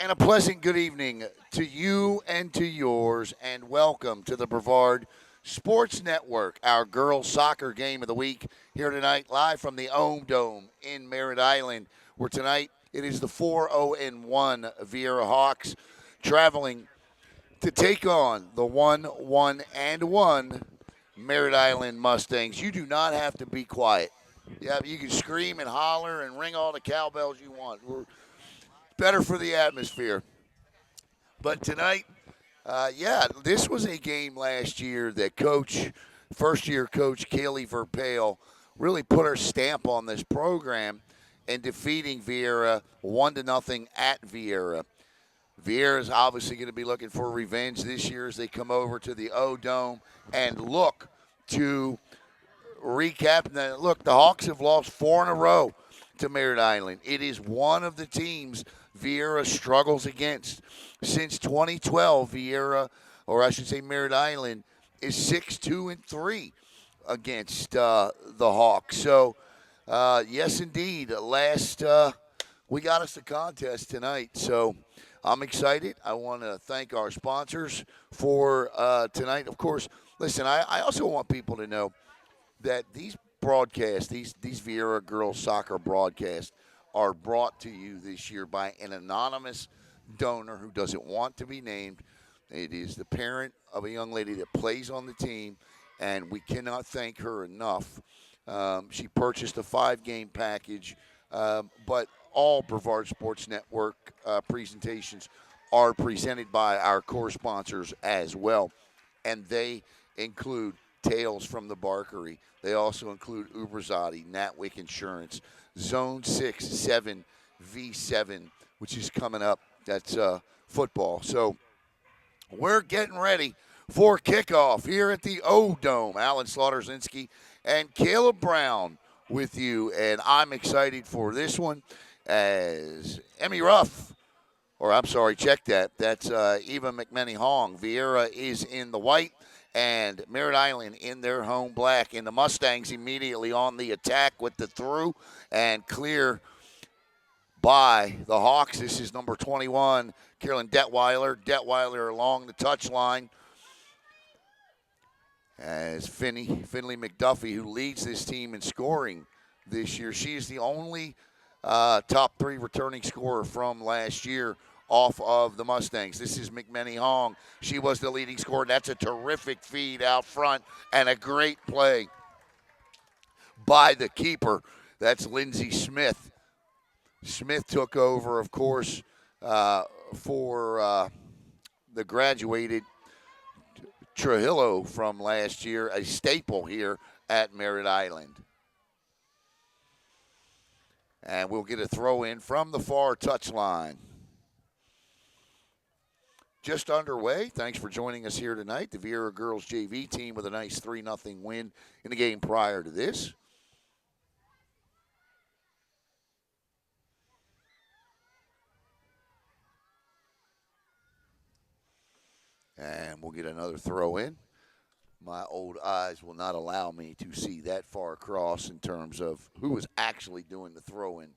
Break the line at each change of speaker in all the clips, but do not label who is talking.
And a pleasant good evening to you and to yours, and welcome to the Brevard Sports Network, our girls soccer game of the week here tonight, live from the Ohm Dome in Merritt Island, where tonight it is the 4-0-1 Viera Hawks traveling to take on the 1-1-1 Merritt Island Mustangs. You do not have to be quiet. Yeah, you can scream and holler and ring all the cowbells you want. We're better for the atmosphere. But tonight, this was a game last year that first-year coach Kaylee Verpale really put her stamp on this program in defeating Viera 1-0 at Viera. Viera is obviously going to be looking for revenge this year as they come over to the O Dome and look to recap. Look, the Hawks have lost 4 in a row to Merritt Island. It is one of the teams Viera struggles against. Since 2012, Merritt Island is 6-2-3 against the Hawks. So, yes, indeed, we got us the contest tonight. So, I'm excited. I want to thank our sponsors for tonight. Of course, listen, I also want people to know that these broadcasts, these Viera girls soccer broadcasts, are brought to you this year by an anonymous donor who doesn't want to be named. It is the parent of a young lady that plays on the team, and we cannot thank her enough. She purchased a 5-game package, but all Brevard Sports Network presentations are presented by our core sponsors as well, and they include Tales from the Barkery. They also include UbrZati, Natwick Insurance, Zone 6, 7, V7, which is coming up. That's football. So we're getting ready for kickoff here at the O Dome. Alan Slaughterzinski and Caleb Brown with you, and I'm excited for this one as Emmy Ruff. Check that. That's Eva McMenny Hong. Viera is in the white, and Merritt Island in their home black. And the Mustangs immediately on the attack with the through and clear by the Hawks. This is number 21, Carolyn Detweiler. Detweiler along the touchline as Finley McDuffie, who leads this team in scoring this year. She is the only top 3 returning scorer from last year off of the Mustangs. This is McMenny Hong. She was the leading scorer. That's a terrific feed out front and a great play by the keeper. That's Lindsey Smith. Smith took over, of course, for the graduated Trujillo from last year, a staple here at Merritt Island. And we'll get a throw in from the far touchline. Just underway. Thanks for joining us here tonight. The Viera girls JV team with a nice 3-0 win in the game prior to this. And we'll get another throw in. My old eyes will not allow me to see that far across in terms of who is actually doing the throw in.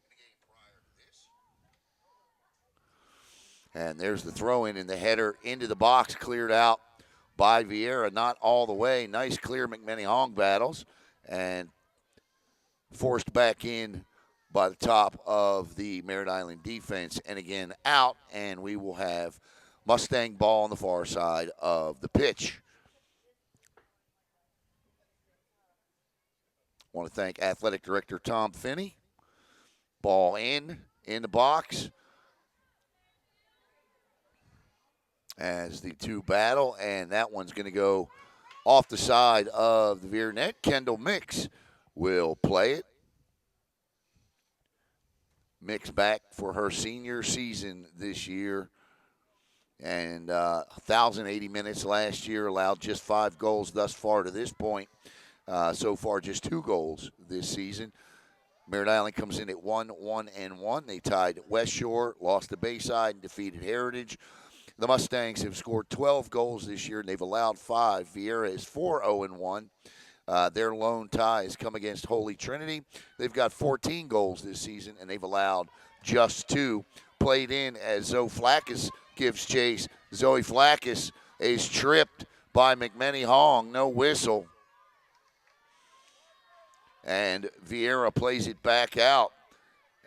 And there's the throw in, and the header into the box, cleared out by Viera. Not all the way. Nice clear McMenny Hong battles, and forced back in by the top of the Merritt Island defense. And again, out, and we will have Mustang ball on the far side of the pitch. I want to thank Athletic Director Tom Finney. Ball in the box as the two battle, and that one's going to go off the side of the Viera net. Kendall Mix will play it. Mix back for her senior season this year. And 1,080 minutes last year, allowed just 5 goals thus far to this point. So far, just 2 goals this season. Merritt Island comes in at 1-1-1. They tied West Shore, lost to Bayside, and defeated Heritage. The Mustangs have scored 12 goals this year, and they've allowed 5. Viera is 4-0-1. Their lone ties come against Holy Trinity. They've got 14 goals this season, and they've allowed just 2. Played in as Zoe Flackus gives chase. Zoe Flackus is tripped by McMenny Hong. No whistle. And Viera plays it back out.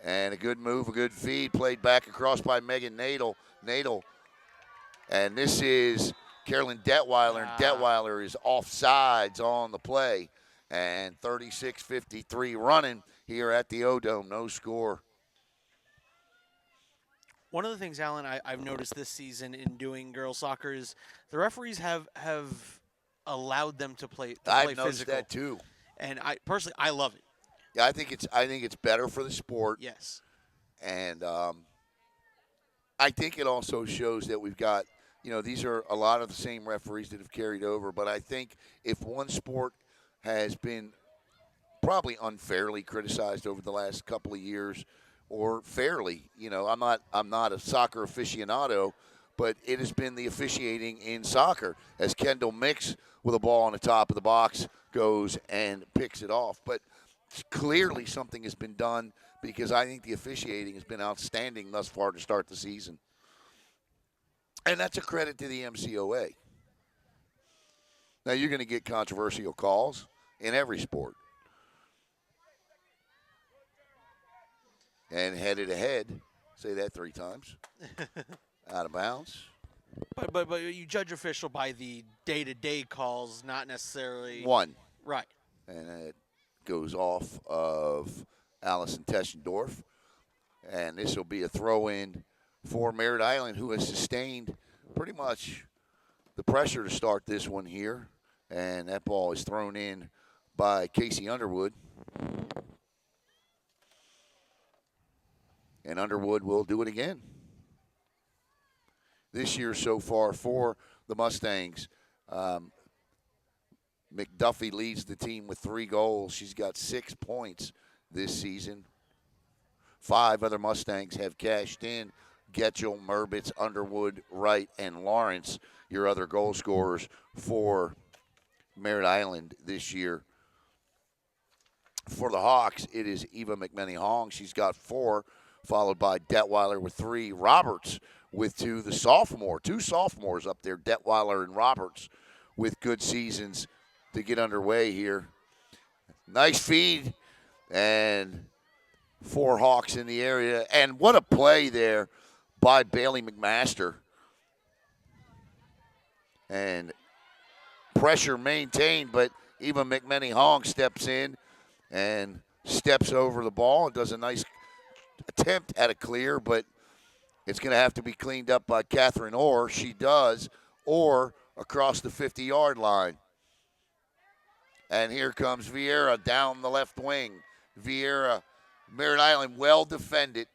And a good move, a good feed, played back across by Megan Nadel. And this is Carolyn Detweiler, and Detweiler is offsides on the play. And 36-53 running here at the O-Dome. No score.
One of the things, Alan, I've noticed this season in doing girls soccer is the referees have allowed them to play
I've noticed
physical.
that too.
And I personally, I love it.
Yeah, I think it's better for the sport.
Yes.
And I think it also shows that we've got, these are a lot of the same referees that have carried over. But I think if one sport has been probably unfairly criticized over the last couple of years, or fairly, I'm not a soccer aficionado, but it has been the officiating in soccer as Kendall Mix with a ball on the top of the box goes and picks it off. But clearly something has been done because I think the officiating has been outstanding thus far to start the season. And that's a credit to the MCOA. Now, you're going to get controversial calls in every sport. And headed ahead, say that 3 times, out of bounds.
But you judge official by the day-to-day calls, not necessarily
1.
Right.
And it goes off of Allison Teschendorf. And this will be a throw-in for Merritt Island, who has sustained pretty much the pressure to start this one here. And that ball is thrown in by Casey Underwood. And Underwood will do it again. This year so far for the Mustangs, McDuffie leads the team with 3 goals. She's got 6 points this season. 5 other Mustangs have cashed in. Getchell, Merbitz, Underwood, Wright, and Lawrence, your other goal scorers for Merritt Island this year. For the Hawks, it is Eva McMenny Hong. She's got 4, followed by Detweiler with 3. Roberts with 2. The sophomore, 2 sophomores up there, Detweiler and Roberts, with good seasons to get underway here. Nice feed, and 4 Hawks in the area. And what a play there by Bailey McMaster. And pressure maintained, but even McMenny Hong steps in and steps over the ball and does a nice attempt at a clear, but it's going to have to be cleaned up by Catherine Orr. She does, Orr across the 50-yard line. And here comes Viera down the left wing. Viera, Merritt Island, well defended.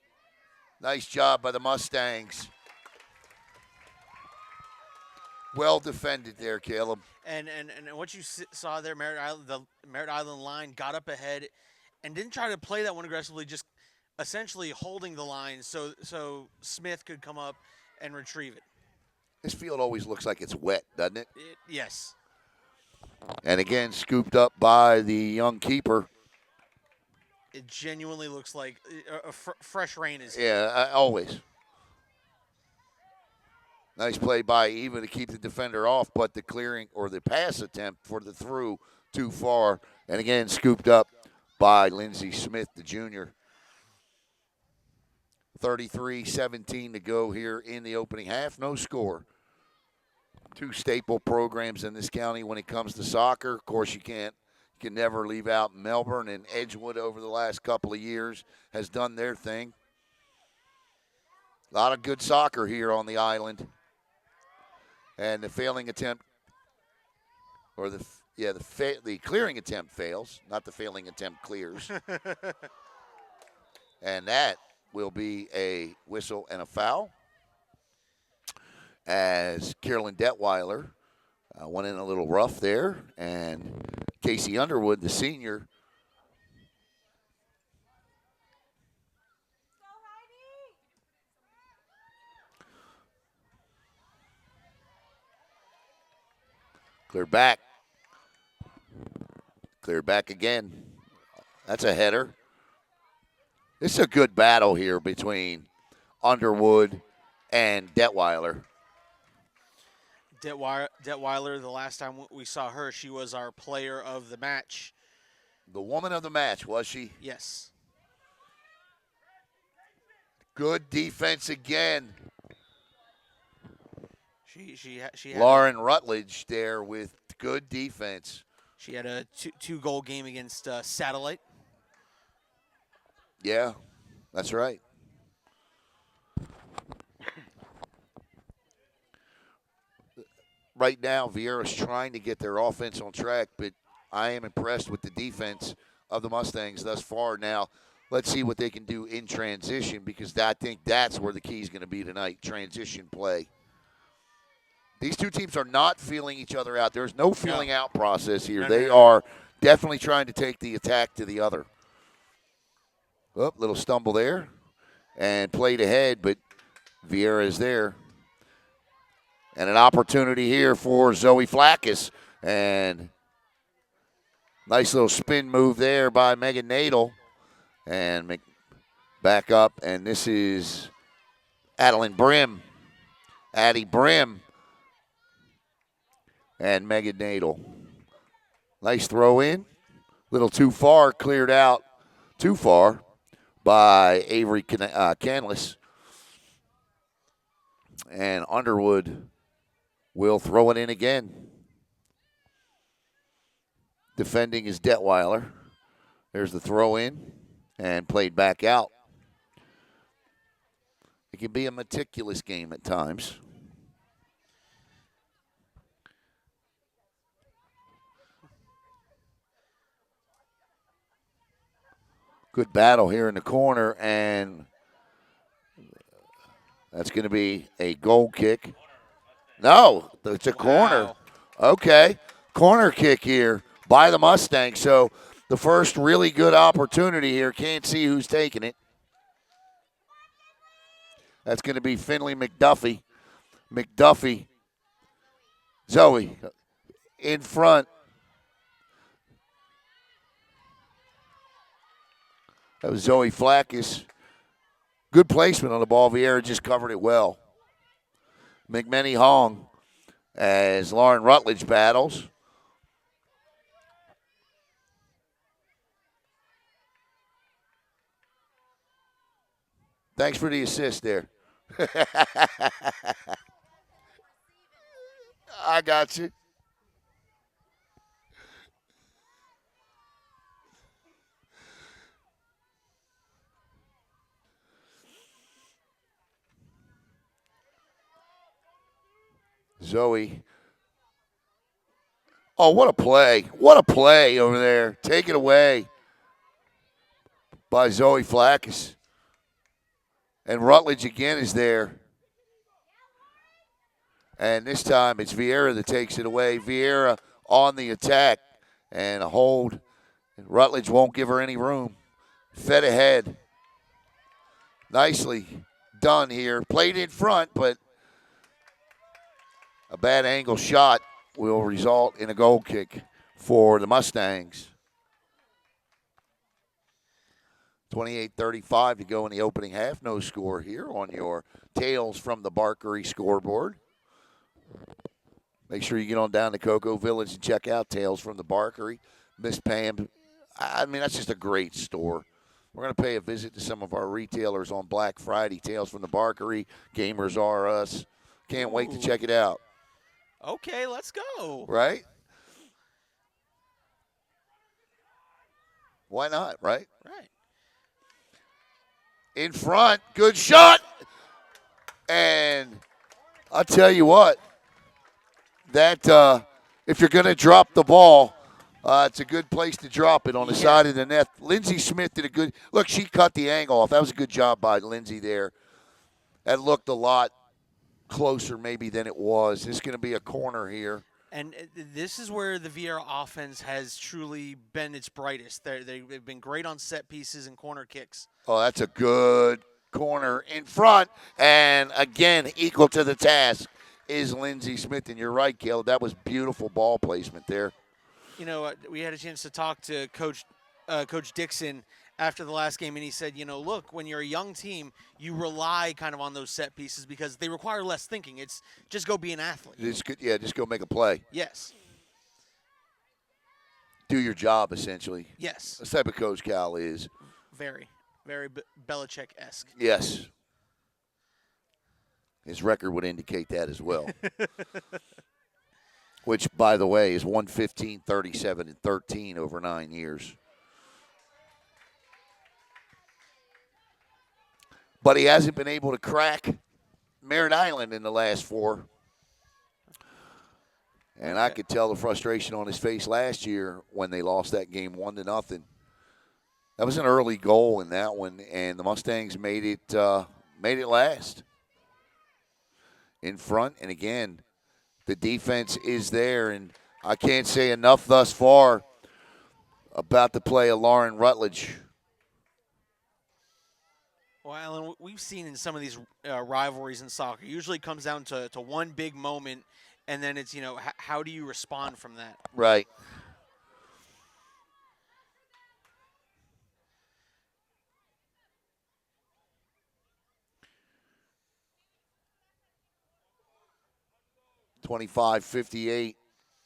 Nice job by the Mustangs. Well defended there, Caleb.
And what you saw there, the Merritt Island line got up ahead and didn't try to play that one aggressively, just essentially holding the line so Smith could come up and retrieve it.
This field always looks like it's wet, doesn't it?
Yes.
And again, scooped up by the young keeper.
It genuinely looks like fresh rain is here.
Yeah, always. Nice play by Eva to keep the defender off, but the clearing or the pass attempt for the through too far. And again, scooped up by Lindsay Smith, the junior. 33-17 to go here in the opening half. No score. 2 staple programs in this county when it comes to soccer. Of course, you can never leave out Melbourne, and Edgewood over the last couple of years has done their thing. A lot of good soccer here on the island. And the failing attempt, or the clearing attempt fails. Not the failing attempt clears. And that will be a whistle and a foul, as Carolyn Detweiler went in a little rough there, and Casey Underwood, the senior, clear back again. That's a header. This is a good battle here between Underwood and Detweiler.
Detweiler, the last time we saw her, she was our player of the match.
The woman of the match, was she?
Yes.
Good defense again.
She had
Lauren Rutledge there with good defense.
she had a two-goal game against Satellite.
Yeah, that's right. Right now, Viera's trying to get their offense on track, but I am impressed with the defense of the Mustangs thus far. Now, let's see what they can do in transition, because I think that's where the key is going to be tonight, transition play. These two teams are not feeling each other out. There's no feeling out process here. They are definitely trying to take the attack to the other. Oh, little stumble there and played ahead, but Viera is there. And an opportunity here for Zoe Flackus. And nice little spin move there by Megan Nadel. And back up, and this is Adeline Brim. Addie Brim. And Megan Nadel. Nice throw in. Little too far, cleared out too far by Avery Canlis. And Underwood will throw it in again. Defending is Detweiler. There's the throw in and played back out. It can be a meticulous game at times. Good battle here in the corner, and that's going to be a goal kick. No, it's a corner. Okay, corner kick here by the Mustangs. So the first really good opportunity here. Can't see who's taking it. That's going to be Finley McDuffie. McDuffie. Zoe in front. That was Zoe Flackus. Good placement on the ball. Viera just covered it well. McMenny Hong as Lauren Rutledge battles. Thanks for the assist there. I got you. Zoe. Oh, what a play. What a play over there. Take it away by Zoe Flackus. And Rutledge again is there. And this time it's Viera that takes it away. Viera on the attack and a hold. And Rutledge won't give her any room. Fed ahead. Nicely done here. Played in front, but a bad angle shot will result in a goal kick for the Mustangs. 28-35 to go in the opening half. No score here on your Tales from the Barkery scoreboard. Make sure you get on down to Cocoa Village and check out Tales from the Barkery. Miss Pam, I mean, that's just a great store. We're going to pay a visit to some of our retailers on Black Friday. Tales from the Barkery, Gamers R Us. Can't wait to check it out.
Okay, let's go.
Right? Why not, right?
Right.
In front, good shot. And I'll tell you what, that if you're going to drop the ball, it's a good place to drop it on the side of the net. Lindsay Smith did a good – look, she cut the angle off. That was a good job by Lindsay there. That looked a lot closer maybe than it was. This is going to be a corner here.
And this is where the Viera offense has truly been its brightest. They've been great on set pieces and corner kicks.
Oh, that's a good corner in front. And, again, equal to the task is Lindsay Smith. And you're right, Caleb. That was beautiful ball placement there.
You know, we had a chance to talk to Coach Dixon after the last game, and he said, look, when you're a young team, you rely kind of on those set pieces because they require less thinking. It's just go be an athlete.
Just go make a play.
Yes.
Do your job, essentially.
Yes.
That's the type of coach Cal is.
Very, very Belichick-esque.
Yes. His record would indicate that as well. Which, by the way, is 115, 37, and 13 over 9 years. But he hasn't been able to crack Merritt Island in the last 4. And I could tell the frustration on his face last year when they lost that game 1-0. That was an early goal in that one, and the Mustangs made it last in front. And again, the defense is there, and I can't say enough thus far about the play of Lauren Rutledge.
Well, Alan, we've seen in some of these rivalries in soccer, usually comes down to one big moment, and then it's, how do you respond from that?
Right. (25-58)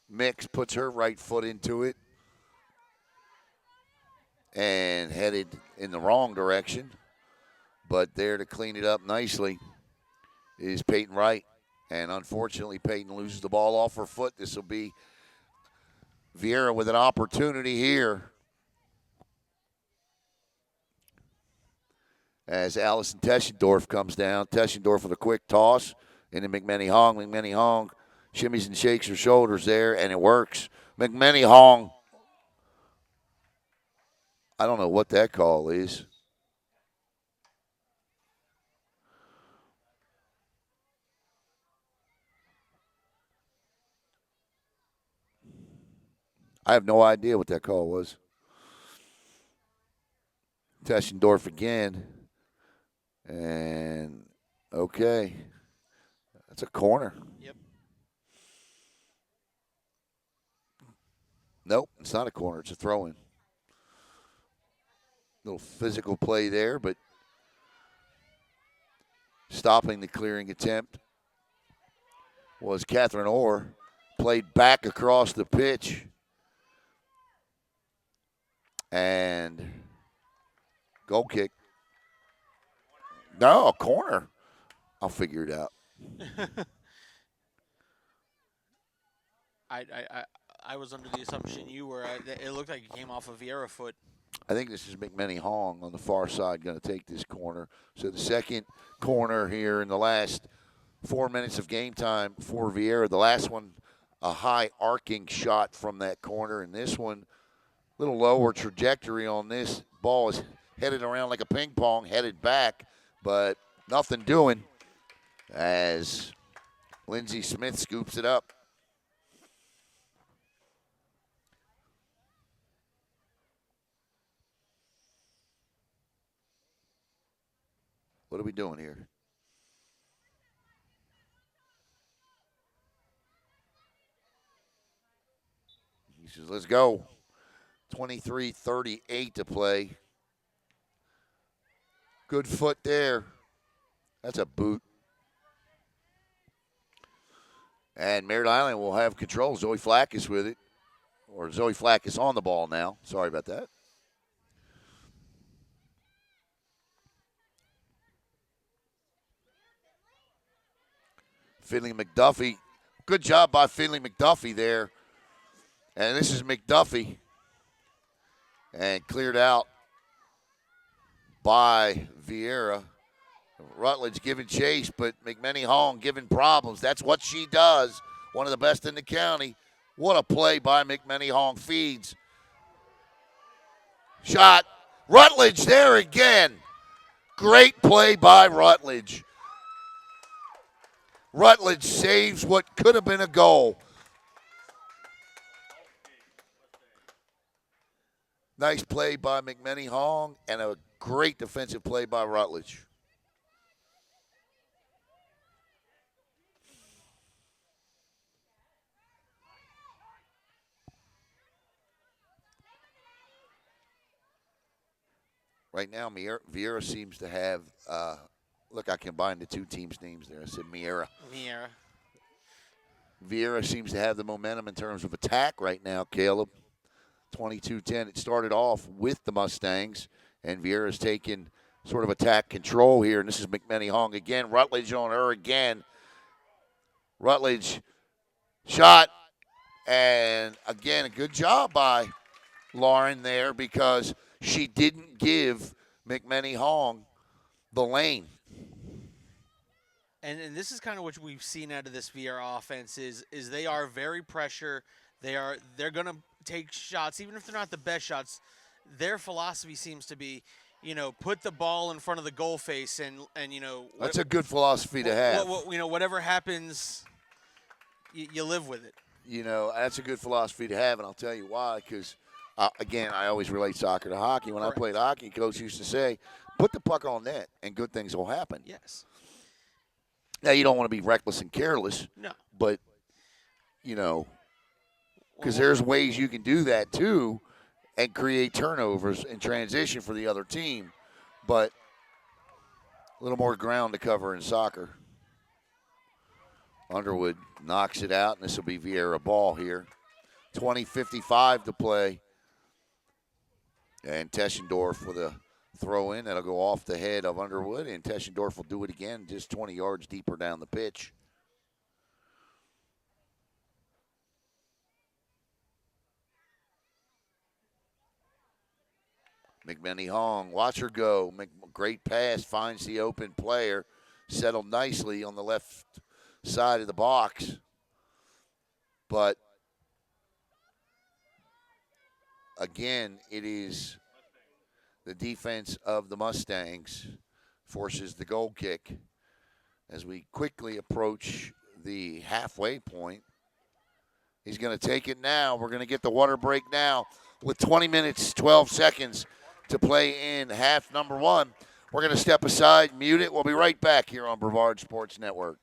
Mix puts her right foot into it and headed in the wrong direction. But there to clean it up nicely is Peyton Wright. And unfortunately, Peyton loses the ball off her foot. This will be Viera with an opportunity here. As Allison Teschendorf comes down. Teschendorf with a quick toss into McMenny Hong. McMenny Hong shimmies and shakes her shoulders there, and it works. McMenny Hong, I don't know what that call is. I have no idea what that call was. Teschendorf again. And, okay. That's a corner.
Yep.
Nope, it's not a corner. It's a throw-in. Little physical play there, but stopping the clearing attempt was Catherine Orr. Played back across the pitch. And goal kick. No, a corner. I'll figure it out.
I was under the assumption you were. It looked like it came off of Viera foot.
I think this is McMenny Hong on the far side going to take this corner. So the second corner here in the last 4 minutes of game time for Viera. The last one, a high arcing shot from that corner. And this one, a little lower trajectory on this. Ball is headed around like a ping pong, headed back, but nothing doing as Lindsey Smith scoops it up. What are we doing here? He says, let's go. 23:38 to play. Good foot there. That's a boot. And Merritt Island will have control. Zoe Flack is with it. Or Zoe Flack is on the ball now. Sorry about that. Finley McDuffie. Good job by Finley McDuffie there. And this is McDuffie. And cleared out by Viera. Rutledge giving chase, but McMenny Hong giving problems. That's what she does. One of the best in the county. What a play by McMenny Hong. Feeds. Shot. Rutledge there again. Great play by Rutledge. Rutledge saves what could have been a goal. Nice play by McMenny Hong and a great defensive play by Rutledge. Right now, Viera seems to have. Look, I combined the two teams' names there. I said Miera.
Viera.
Viera seems to have the momentum in terms of attack right now, Caleb. 22-10. It started off with the Mustangs, and Viera's taken sort of attack control here. And this is McMenny Hong again. Rutledge on her again. Rutledge shot, and again, a good job by Lauren there because she didn't give McMenny Hong the lane.
And this is kind of what we've seen out of this Viera offense is they are very pressure. They're gonna take shots, even if they're not the best shots. Their philosophy seems to be, put the ball in front of the goal face, and
That's a good philosophy to have.
Whatever happens, you live with it.
That's a good philosophy to have, and I'll tell you why. Because again, I always relate soccer to hockey. When
Correct.
I played hockey, coach used to say, "Put the puck on net, and good things will happen."
Yes.
Now you don't want to be reckless and careless,
No.
but because there's ways you can do that too, and create turnovers and transition for the other team, but a little more ground to cover in soccer. Underwood knocks it out, and this will be Viera ball here. 20:55 to play, and Teschendorf with a throw in that'll go off the head of Underwood, and Teschendorf will do it again, just 20 yards deeper down the pitch. McMenny Hong, watch her go. Great pass, finds the open player, settled nicely on the left side of the box. But again, it is the defense of the Mustangs forces the goal kick as we quickly approach the halfway point. He's going to take it now. We're going to get the water break now with 20 minutes, 12 seconds to play in half number one. We're going to step aside, mute it. We'll be right back here on Brevard Sports Network.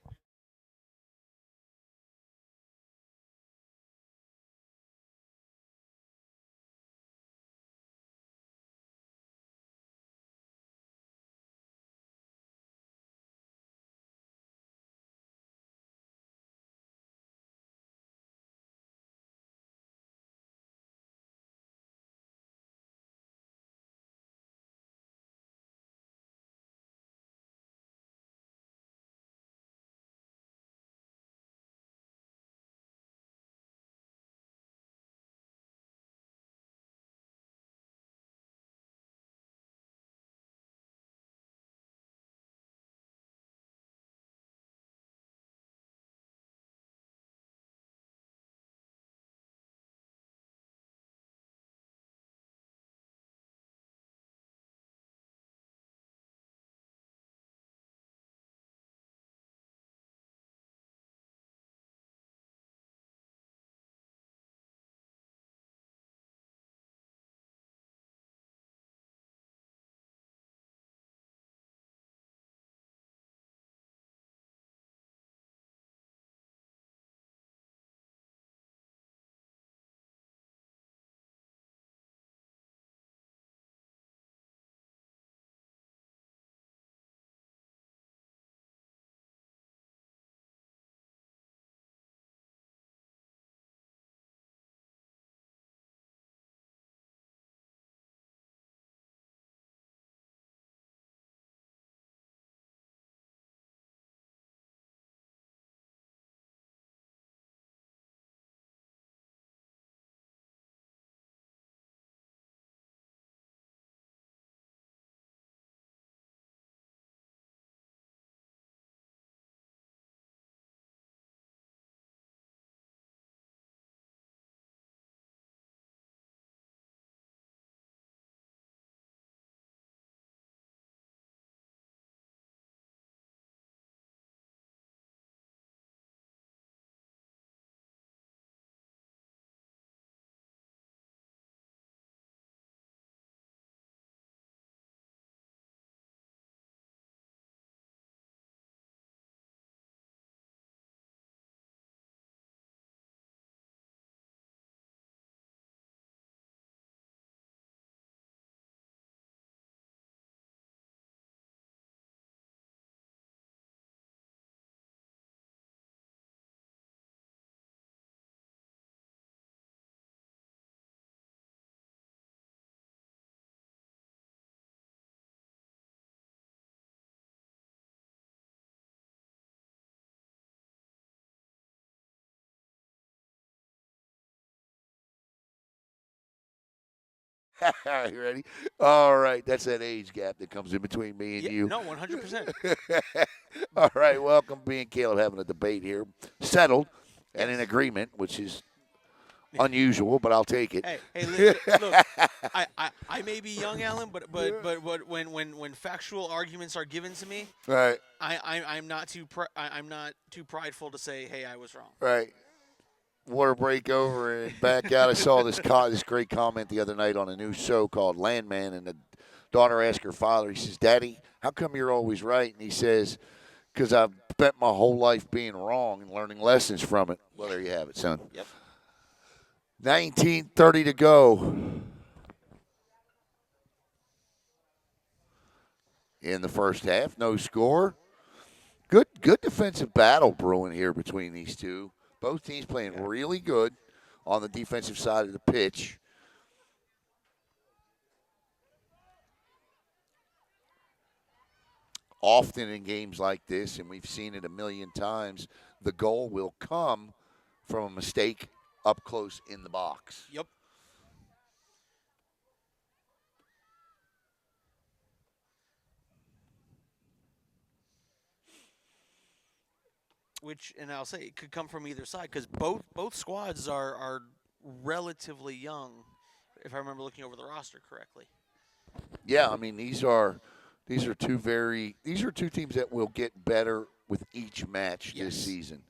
You ready? All right. That's that age gap that comes in between me and
Yeah,
you.
no, 100%.
All right. Welcome. Me and Caleb having a debate here. Settled and in
Yes.
agreement, which is unusual, but I'll take it.
Hey, look, I may be young, Alan, but when factual arguments are given to me,
Right.
I'm not I'm not too prideful to say, hey, I was wrong.
Right. Water break over and back out. I saw this great comment the other night on a new show called Landman, and the daughter asked her father, he says, Daddy, how come you're always right? And he says, because I've spent my whole life being wrong and learning lessons from it. Well, there you have it, son.
Yep.
19:30 to go in the first half. No score. Good defensive battle brewing here between these two. Both teams playing really good on the defensive side of the pitch. Often in games like this, and we've seen it a million times, the goal will come from a mistake up close in the box.
Yep. Which, and I'll say, it could come from either side because both squads are relatively young, if I remember looking over the roster correctly.
Yeah, I mean these are two teams that will get better with each match this season.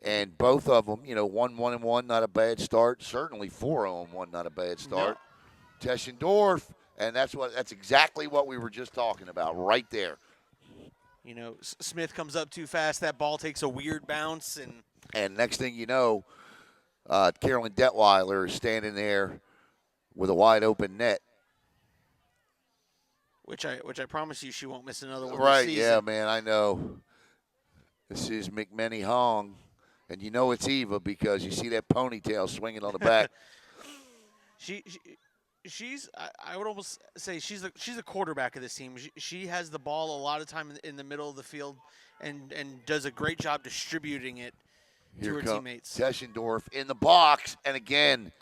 And both of them, 1-1-1, not a bad start. Certainly 4-0-1, not a bad start. No. Teschendorf, and that's exactly what we were just talking about right there.
Smith comes up too fast. That ball takes a weird bounce,
and next thing you know, Carolyn Detweiler is standing there with a wide open net.
Which I promise you she won't miss another one
right,
this season.
Yeah, man, I know. This is McMenny Hong, and you know it's Eva because you see that ponytail swinging on the back.
She's I would almost say she's the quarterback of this team. She has the ball a lot of time in the middle of the field and does a great job distributing it to her teammates.
Teschendorf in the box, and again,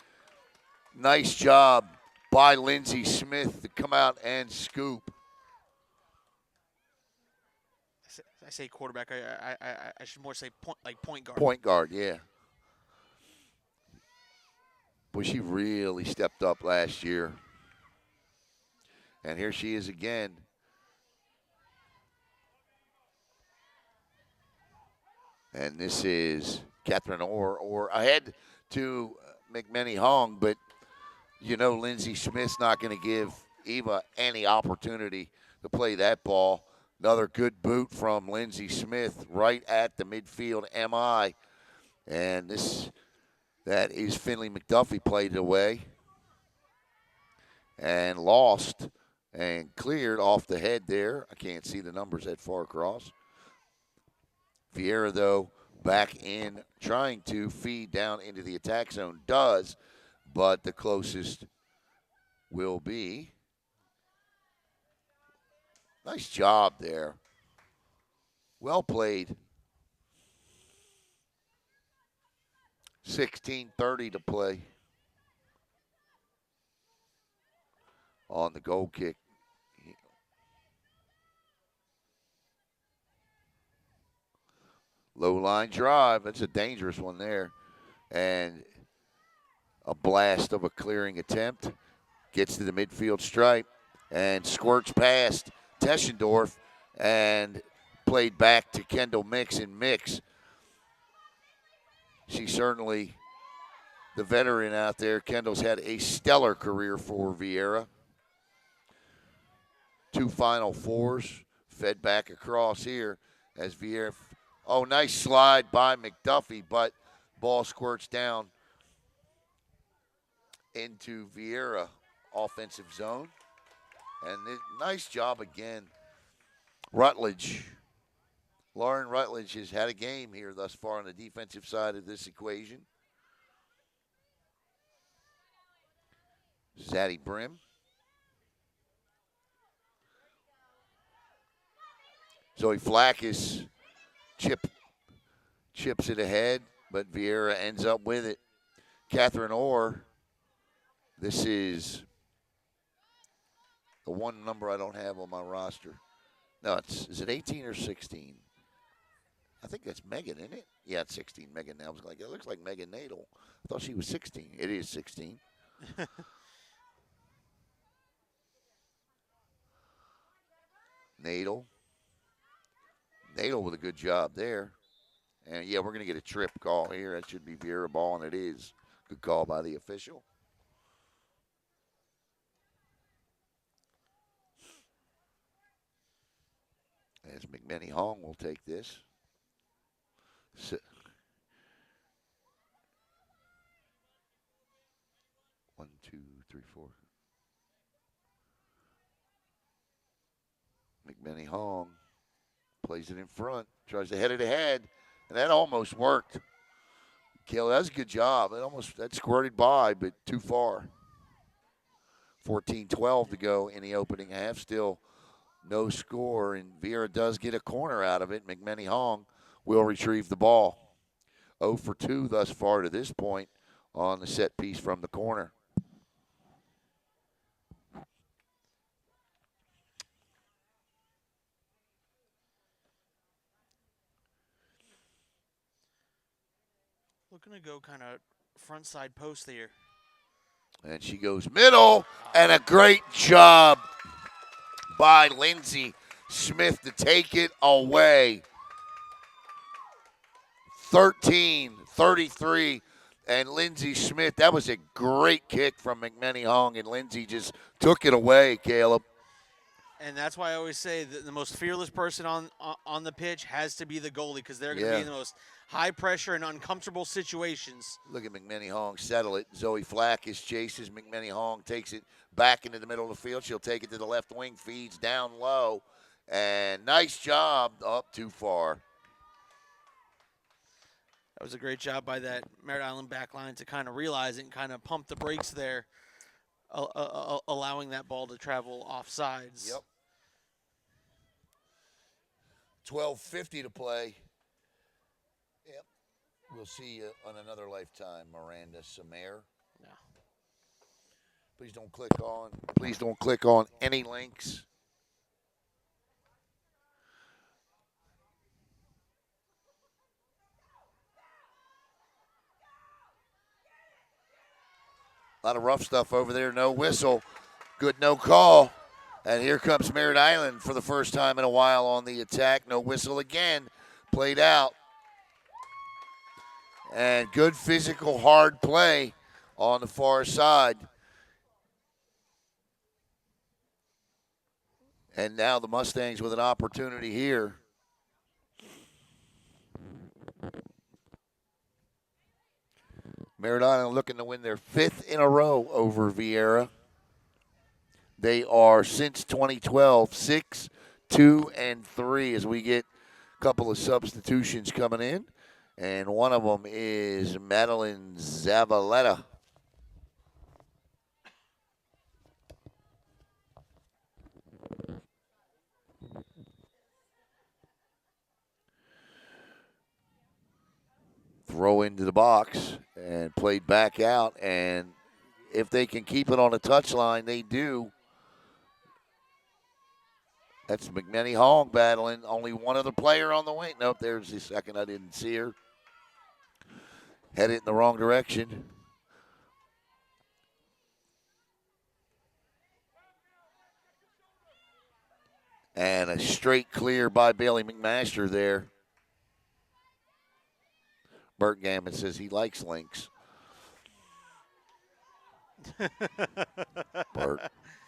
nice job by Lindsey Smith to come out and scoop.
I say quarterback. I should more say point guard.
Point guard, yeah. Boy, she really stepped up last year. And here she is again. And this is Catherine Orr ahead to McMenny Hong, but Lindsey Smith's not going to give Eva any opportunity to play that ball. Another good boot from Lindsey Smith right at the midfield MI. And that is Finley McDuffie played it away and lost and cleared off the head there. I can't see the numbers that far across. Viera, though, back in trying to feed down into the attack zone. Does, but the closest will be. Nice job there. Well played. 16:30 to play on the goal kick. Low line drive. That's a dangerous one there. And a blast of a clearing attempt. Gets to the midfield stripe and squirts past Teschendorf and played back to Kendall Mix, and Mix. She's certainly the veteran out there. Kendall's had a stellar career for Viera. 2 Final Fours fed back across here as Viera. Oh, nice slide by McDuffie, but ball squirts down into Viera offensive zone. And nice job again. Rutledge. Lauren Rutledge has had a game here thus far on the defensive side of this equation. Zaddy Brim. Zoe Flackis chips it ahead, but Viera ends up with it. Catherine Orr. This is The one number I don't have on my roster. No, is it 18 or 16? I think that's Megan, isn't it? Yeah, it's 16. Megan. I was like, it looks like Megan Nadel. I thought she was 16. It is 16. Nadel. Nadel with a good job there. And, yeah, we're going to get a trip call here. That should be Viera ball, and it is. Good call by the official. As McMenny Hong will take this. 1, 2, 3, 4. McMenny Hong plays it in front, tries to head it ahead, and that almost worked. Kayla, that was a good job. That squirted by, but too far. 14-12 to go in the opening half. Still no score, and Viera does get a corner out of it. McMenny Hong will retrieve the ball. 0 for 2 thus far to this point on the set piece from the corner.
Looking to go kind of front side post here.
And she goes middle, and a great job by Lindsay Smith to take it away. 13-33, and Lindsay Smith, that was a great kick from McMenny Hong, and Lindsay just took it away, Caleb.
And that's why I always say that the most fearless person on the pitch has to be the goalie, because they're going to be in the most high pressure and uncomfortable situations.
Look at McMenny Hong settle it. Zoe Flackis chases. McMenny Hong takes it back into the middle of the field. She'll take it to the left wing, feeds down low, and nice job. Up too far.
That was a great job by that Merritt Island back line to kind of realize it and kind of pump the brakes there, allowing that ball to travel off sides.
Yep. 12:50 to play. Yep. We'll see you on another lifetime, Miranda Samare.
No.
Please don't click on any links. A lot of rough stuff over there. No whistle. Good no call. And here comes Merritt Island for the first time in a while on the attack. No whistle again. Played out. And good physical, hard play on the far side. And now the Mustangs with an opportunity here. Merritt Island looking to win their 5th in a row over Viera. They are, since 2012, 6-2-3 as we get a couple of substitutions coming in. And one of them is Madeline Zavaleta. Throw into the box and played back out. And if they can keep it on the touchline, they do. That's McMenny Hong battling. Only one other player on the wing. Nope, there's the second. I didn't see her. Headed in the wrong direction. And a straight clear by Bailey McMaster there. Bert Gammon says he likes links. Bert.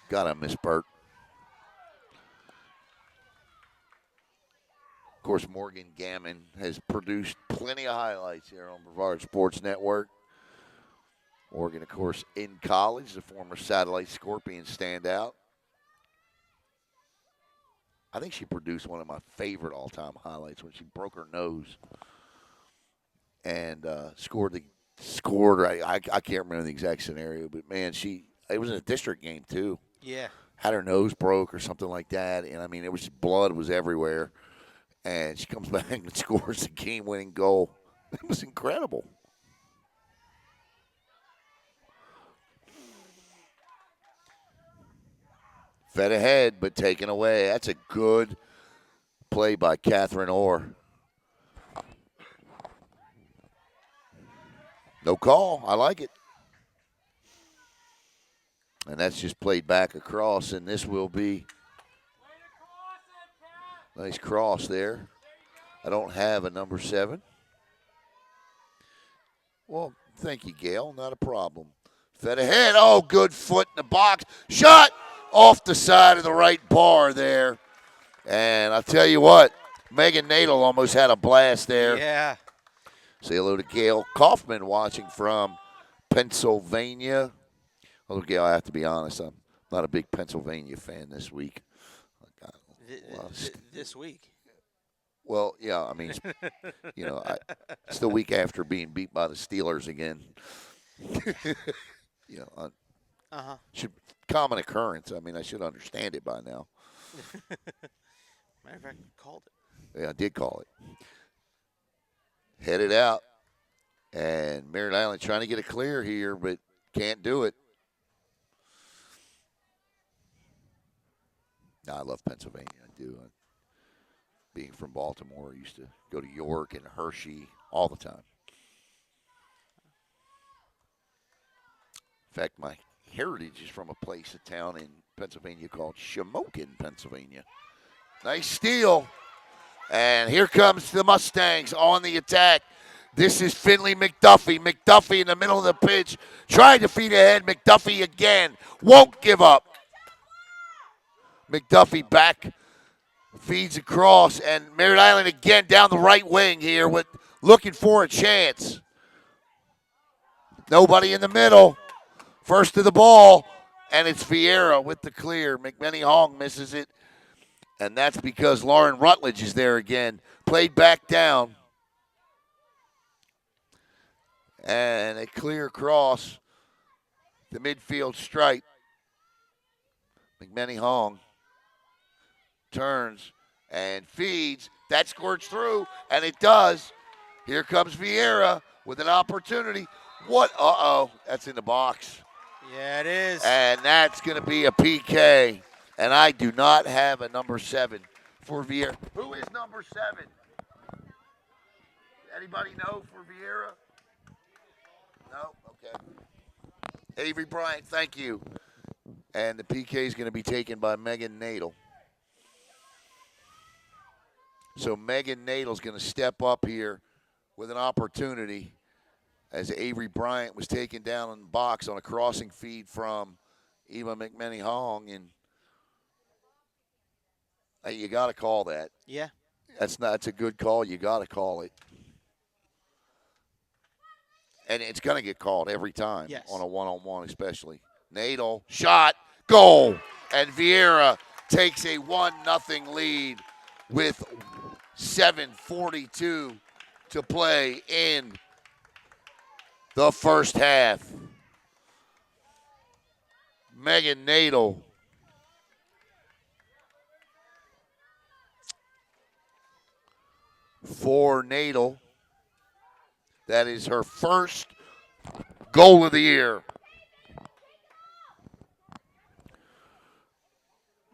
Gotta miss Bert. Of course, Morgan Gammon has produced plenty of highlights here on Brevard Sports Network. Morgan, of course, in college, the former Satellite Scorpion standout. I think she produced one of my favorite all-time highlights when she broke her nose and scored. I can't remember the exact scenario, but man, it was in a district game too.
Yeah.
Had her nose broke or something like that, and I mean, it was blood was everywhere. And she comes back and scores the game-winning goal. It was incredible. Fed ahead, but taken away. That's a good play by Catherine Orr. No call. I like it. And that's just played back across, and this will be nice cross there. I don't have a number 7. Well, thank you, Gail. Not a problem. Fed ahead. Oh, good foot in the box. Shot off the side of the right bar there. And I'll tell you what, Megan Nadel almost had a blast there.
Yeah.
Say hello to Gail Kaufman watching from Pennsylvania. Although, Gail, I have to be honest, I'm not a big Pennsylvania fan this week.
This week.
Well, yeah, I mean, it's the week after being beat by the Steelers again. Should common occurrence. I mean, I should understand it by now.
Matter of fact, called it.
Yeah, I did call it. Headed out, and Merritt Island trying to get a clear here, but can't do it. No, I love Pennsylvania. I do. Being from Baltimore, I used to go to York and Hershey all the time. In fact, my heritage is from a place, a town in Pennsylvania called Shamokin, Pennsylvania. Nice steal. And here comes the Mustangs on the attack. This is Finley McDuffie. McDuffie in the middle of the pitch, trying to feed ahead. McDuffie again. Won't give up. McDuffie back. Feeds across, and Merritt Island again down the right wing here with looking for a chance. Nobody in the middle. First to the ball, and it's Viera with the clear. McMenny Hong misses it, and that's because Lauren Rutledge is there again. Played back down. And a clear across the midfield stripe. McMenny Hong turns and feeds. That squirts through, and it does. Here comes Viera with an opportunity. What? Uh-oh. That's in the box.
Yeah, it is.
And that's going to be a PK. And I do not have a number 7 for Viera. Who is number 7? Anybody know for Viera? No? Okay. Avery Bryant, thank you. And the PK is going to be taken by Megan Nadel. So Megan Nadel's going to step up here with an opportunity as Avery Bryant was taken down in the box on a crossing feed from Eva McMenny Hong. And you got to call that.
Yeah.
That's a good call. You got to call it. And it's going to get called every time.
Yes.
On a one-on-one especially. Nadel, shot, goal. And Viera takes a 1-0 lead with 7:42 to play in the first half. Megan Nadel for Nadel. That is her first goal of the year.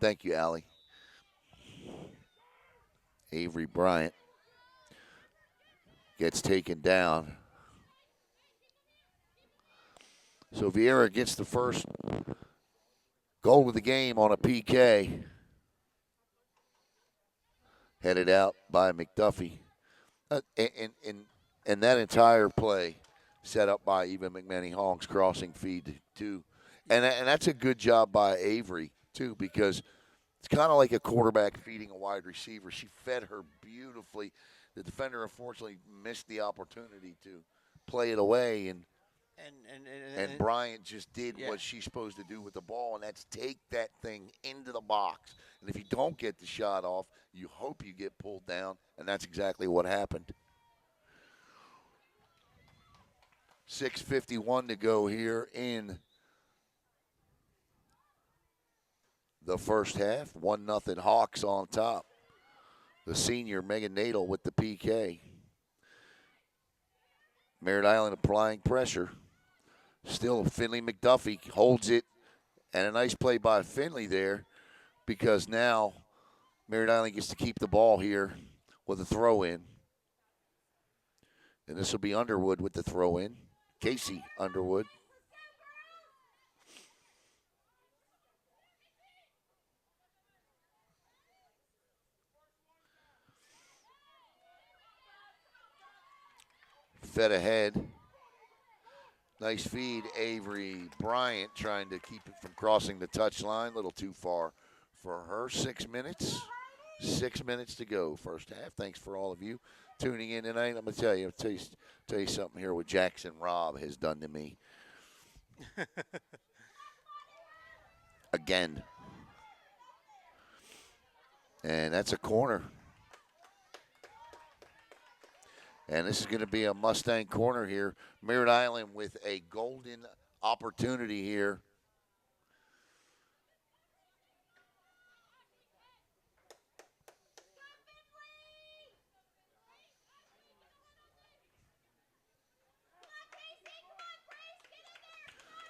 Thank you, Allie. Avery Bryant gets taken down. So Viera gets the first goal of the game on a PK. Headed out by McDuffie. And that entire play set up by Eva McMenny Hong's crossing feed too. And that's a good job by Avery too, because it's kind of like a quarterback feeding a wide receiver. She fed her beautifully. The defender unfortunately missed the opportunity to play it away, and Bryant just did what she's supposed to do with the ball, and that's take that thing into the box. And if you don't get the shot off, you hope you get pulled down, and that's exactly what happened. 6:51 to go here in the first half. 1-0 Hawks on top. The senior Megan Nadel with the PK. Merritt Island applying pressure. Still Finley McDuffie holds it, and a nice play by Finley there. because now Merritt Island gets to keep the ball here with a throw in. And this will be Underwood with the throw in. Casey Underwood. Fed ahead. Nice feed. Avery Bryant trying to keep it from crossing the touchline. A little too far for her. 6 minutes. 6 minutes to go, first half. Thanks for all of you tuning in tonight. I'm going to tell you something here what Jackson Robb has done to me. Again. And that's a corner. And this is going to be a Mustang corner here. Merritt Island with a golden opportunity here.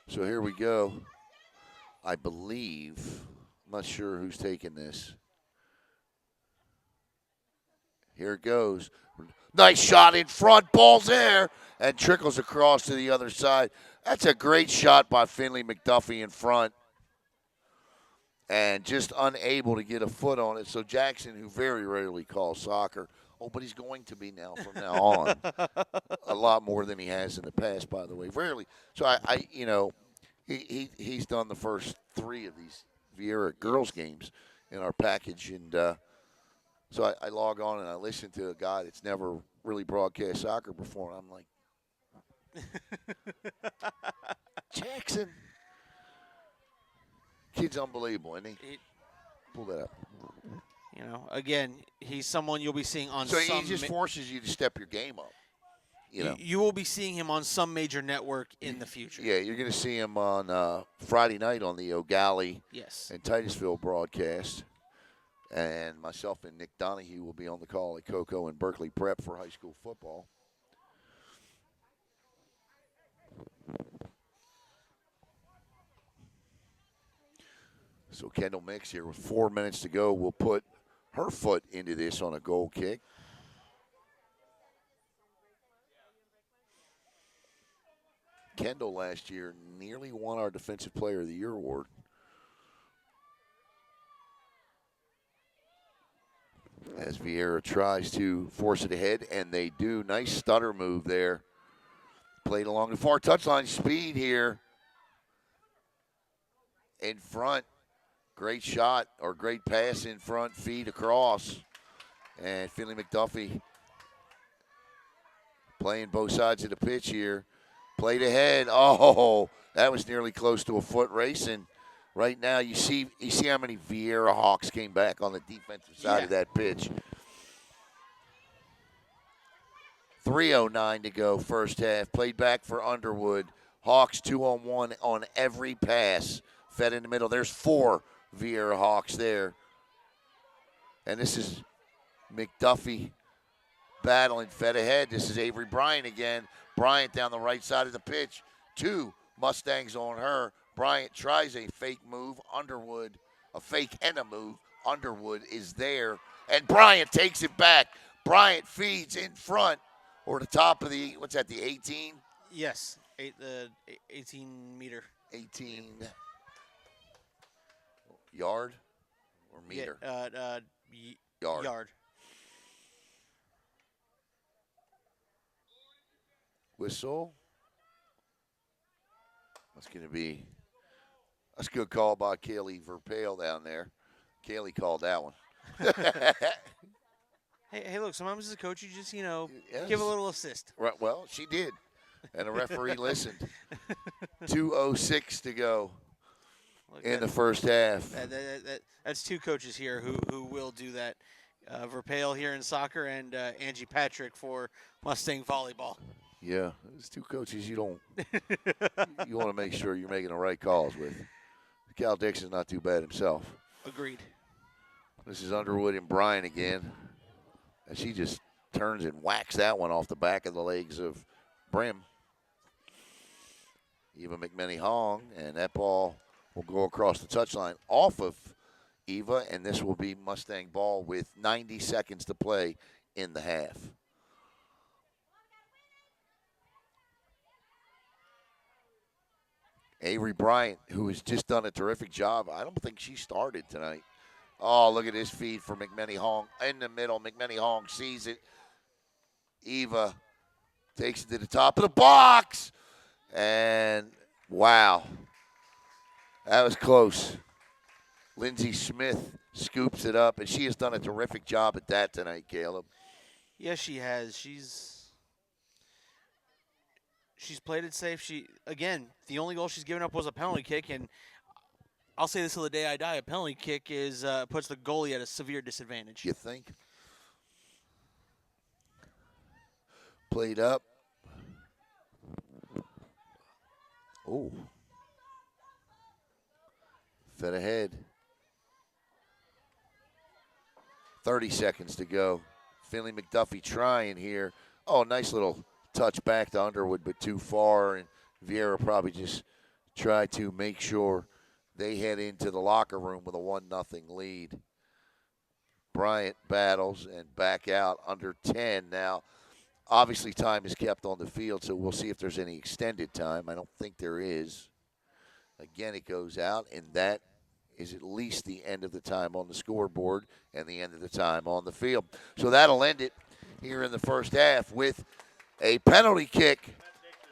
So here we go. I believe, I'm not sure who's taking this. Here it goes. Nice shot in front. Ball's there and trickles across to the other side. That's a great shot by Finley McDuffie in front. And just unable to get a foot on it. So Jackson, who very rarely calls soccer, but he's going to be now from now on. A lot more than he has in the past, by the way. Rarely. So he's done the first 3 of these Viera girls games in our package, and so I log on and I listen to a guy that's never really broadcast soccer before, and I'm like, Jackson. Kid's unbelievable, isn't he? Pull that up.
Again, he's someone you'll be seeing on
So he just forces you to step your game up.
You will be seeing him on some major network in the future.
Yeah, you're going to see him on Friday night on the O'Galley and Titusville broadcast. And myself and Nick Donahue will be on the call at Cocoa and Berkeley Prep for high school football. So Kendall Mix here with 4 minutes to go will put her foot into this on a goal kick. Kendall last year nearly won our Defensive Player of the Year award. As Viera tries to force it ahead, and they do. Nice stutter move there. Played along the far touchline. Speed here in front. Great shot or great pass in front, feed across. And Finley McDuffie playing both sides of the pitch here. Played ahead. Oh, that was nearly close to a foot race. And right now you see how many Viera Hawks came back on the defensive side of that pitch. 3:09 to go, first half. Played back for Underwood. Hawks 2-on-1 on every pass. Fed in the middle. There's 4 Viera Hawks there. And this is McDuffie battling, fed ahead. This is Avery Bryant again. Bryant down the right side of the pitch. 2 Mustangs on her. Bryant tries a fake move. Underwood, a fake and a move. Underwood is there. And Bryant takes it back. Bryant feeds in front or the top of the, what's that, the 18?
Yes, the 18 meter.
18 yard or meter?
Yard.
Whistle. That's going to be, that's a good call by Kaylee Verpale down there. Kaylee called that one.
Hey, look, sometimes as a coach, you just, give a little assist.
Right, well, she did. And the referee listened. 2:06 to go in the first half.
That's 2 coaches here who will do that. Verpale here in soccer and Angie Patrick for Mustang volleyball.
Yeah, there's 2 coaches you want to make sure you're making the right calls with. Cal Dixon's not too bad himself.
Agreed.
This is Underwood and Bryan again. And she just turns and whacks that one off the back of the legs of Brim. Eva McMenny Hong, and that ball will go across the touchline off of Eva, and this will be Mustang ball with 90 seconds to play in the half. Avery Bryant, who has just done a terrific job. I don't think she started tonight. Oh, look at this feed for McMenny Hong in the middle. McMenny Hong sees it. Eva takes it to the top of the box. And wow, that was close. Lindsey Smith scoops it up, and she has done a terrific job at that tonight, Caleb.
Yes, she has. She's played it safe. The only goal she's given up was a penalty kick, and I'll say this till the day I die: a penalty kick puts the goalie at a severe disadvantage.
You think? Played up. Oh. Fed ahead. 30 seconds to go. Finley McDuffie trying here. Oh, nice little touch back to Underwood, but too far. And Viera probably just tried to make sure they head into the locker room with a 1-0 lead. Bryant battles and back out under 10 now. Obviously, time is kept on the field, so we'll see if there's any extended time. I don't think there is. Again, it goes out, and that is at least the end of the time on the scoreboard and the end of the time on the field. So that'll end it here in the first half with a penalty kick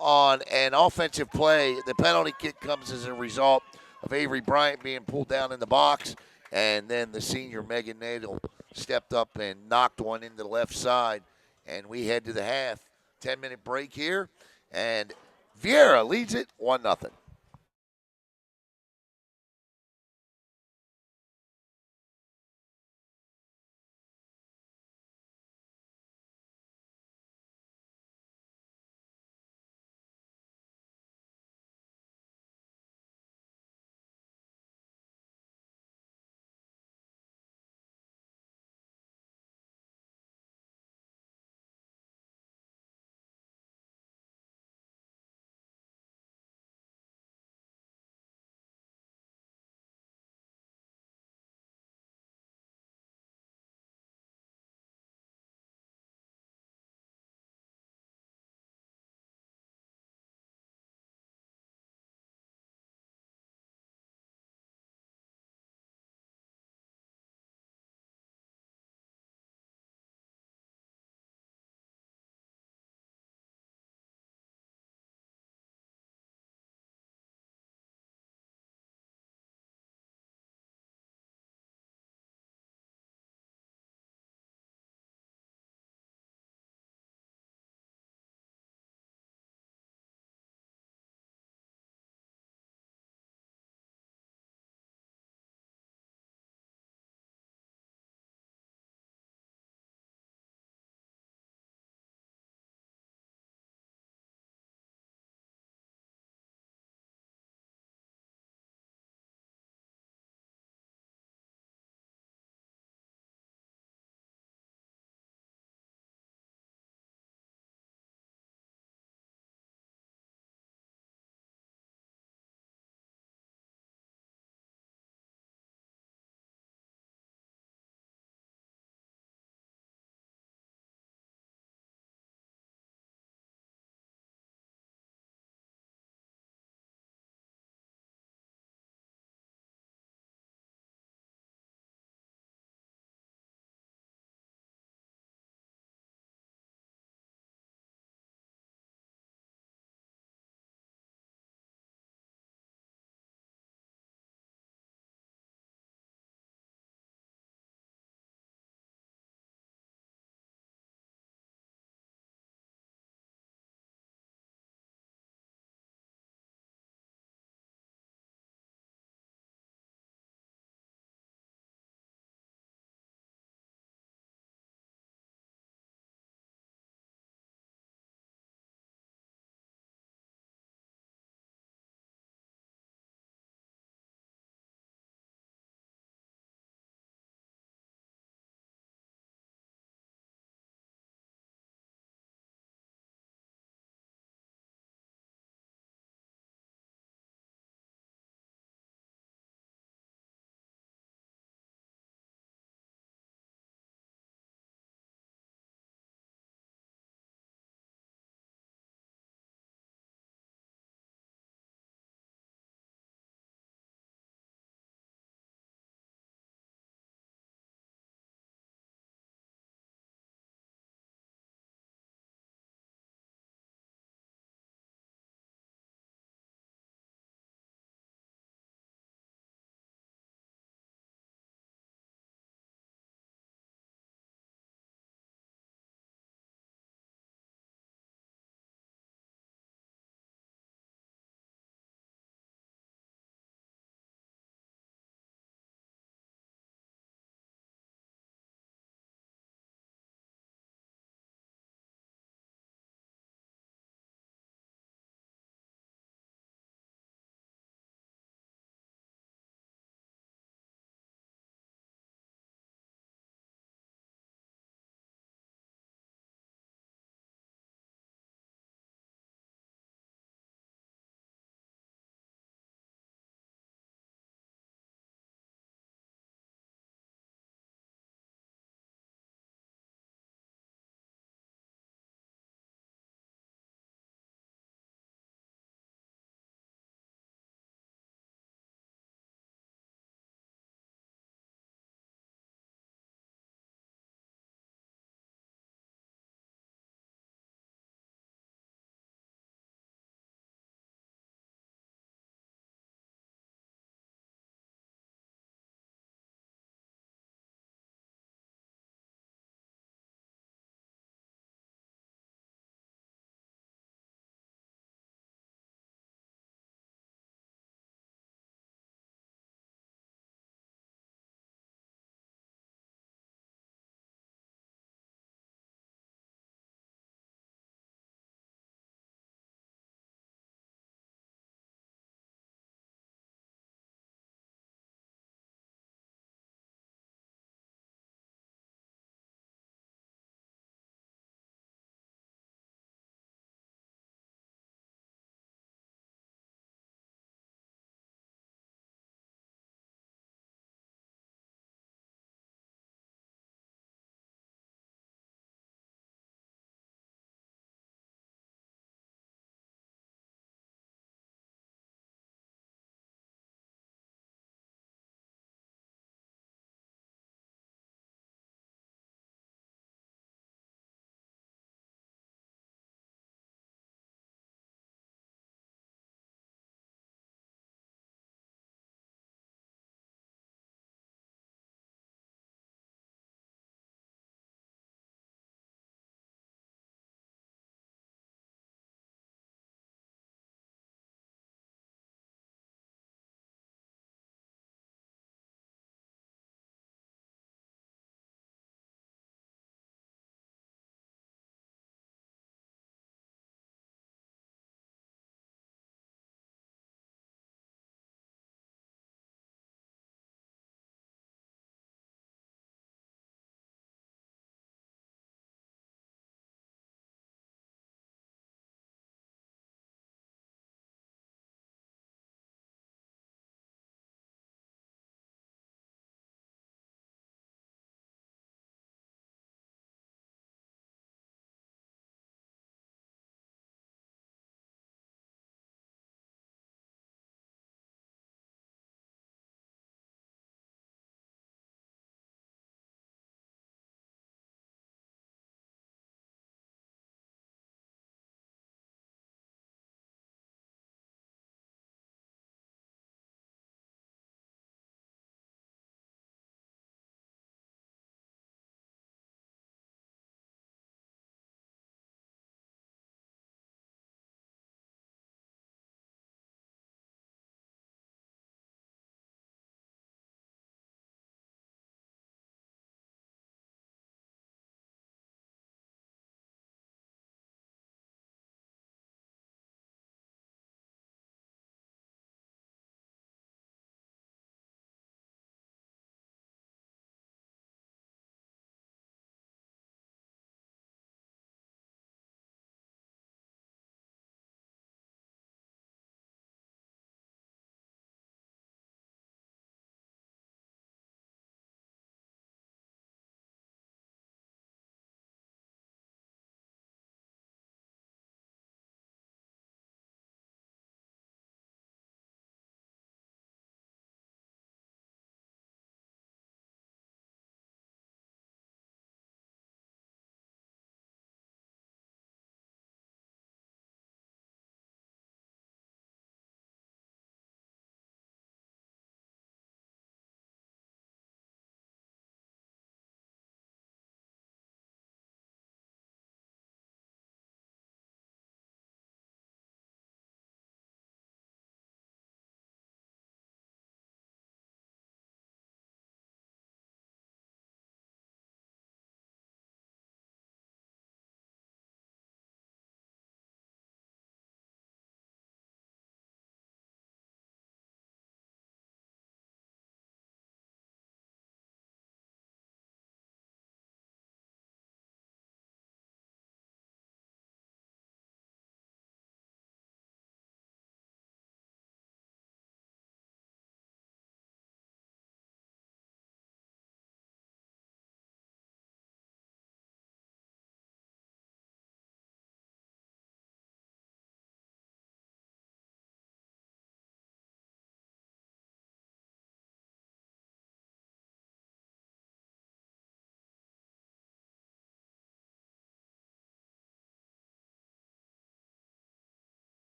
on an offensive play. The penalty kick comes as a result of Avery Bryant being pulled down in the box, and then the senior Megan Nadel stepped up and knocked one into the left side, and we head to the half. 10-minute break here, and Viera leads it 1-0.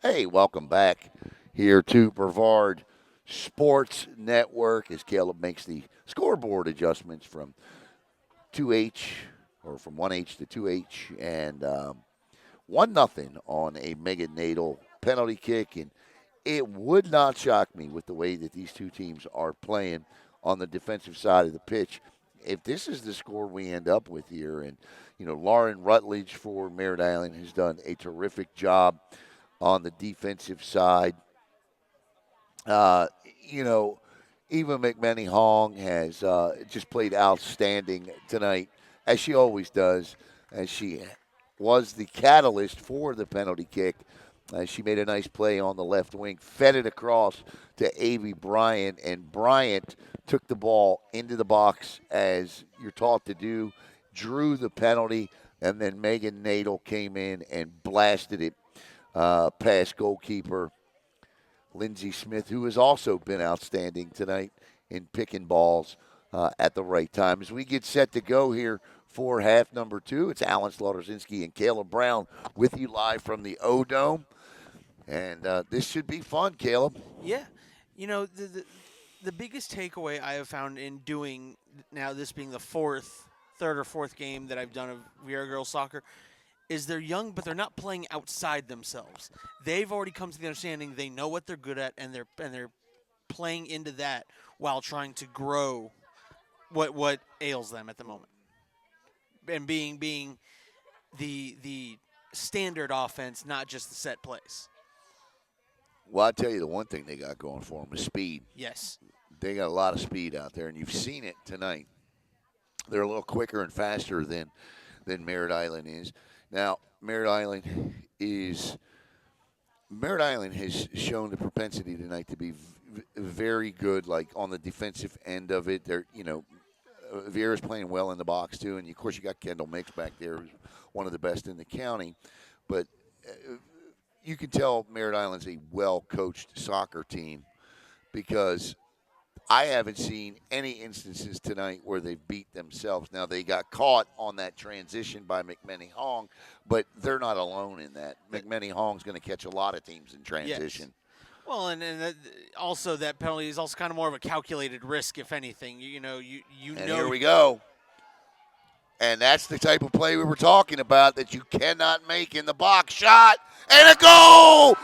Hey, welcome back here to Brevard Sports Network as Caleb makes the scoreboard adjustments from 2H or from 1H to 2H and 1-0 on a Megan Nadel penalty kick. And it would not shock me with the way that these two teams are playing on the defensive side of the pitch. If this is the score we end up with here, and Lauren Rutledge for Merritt Island has done a terrific job on the defensive side. Uh, you know, Eva McManey Hong has just played outstanding tonight, as she always does, as she was the catalyst for the penalty kick. She made a nice play on the left wing, fed it across to Avy Bryant, and Bryant took the ball into the box as you're taught to do, drew the penalty, and then Megan Nadel came in and blasted it past goalkeeper Lindsey Smith, who has also been outstanding tonight in picking balls at the right time. As we get set to go here for half number two, it's Alan Slaughterzinski and Caleb Brown with you live from the O-Dome. And this should be fun, Caleb.
Yeah, the biggest takeaway I have found in doing now, this being the third or fourth game that I've done of Viera girls soccer, is they're young, but they're not playing outside themselves. They've already come to the understanding they know what they're good at, and they're playing into that while trying to grow what ails them at the moment, and being the standard offense, not just the set plays.
Well, I'll tell you the one thing they got going for them is speed.
Yes.
They got a lot of speed out there, and you've seen it tonight. They're a little quicker and faster than Merritt Island is. Now, Merritt Island has shown the propensity tonight to be very good, like on the defensive end of it. They're, Viera's playing well in the box too, and of course you got Kendall Mix back there, who's one of the best in the county. But you can tell Merritt Island's a well-coached soccer team because I haven't seen any instances tonight where they've beat themselves. Now, they got caught on that transition by McManey Hong, but they're not alone in that. McManey Hong's going to catch a lot of teams in transition.
Yes. Well, and also that penalty is also kind of more of a calculated risk, if anything. And
here we go. And that's the type of play we were talking about that you cannot make in the box. Shot and a goal!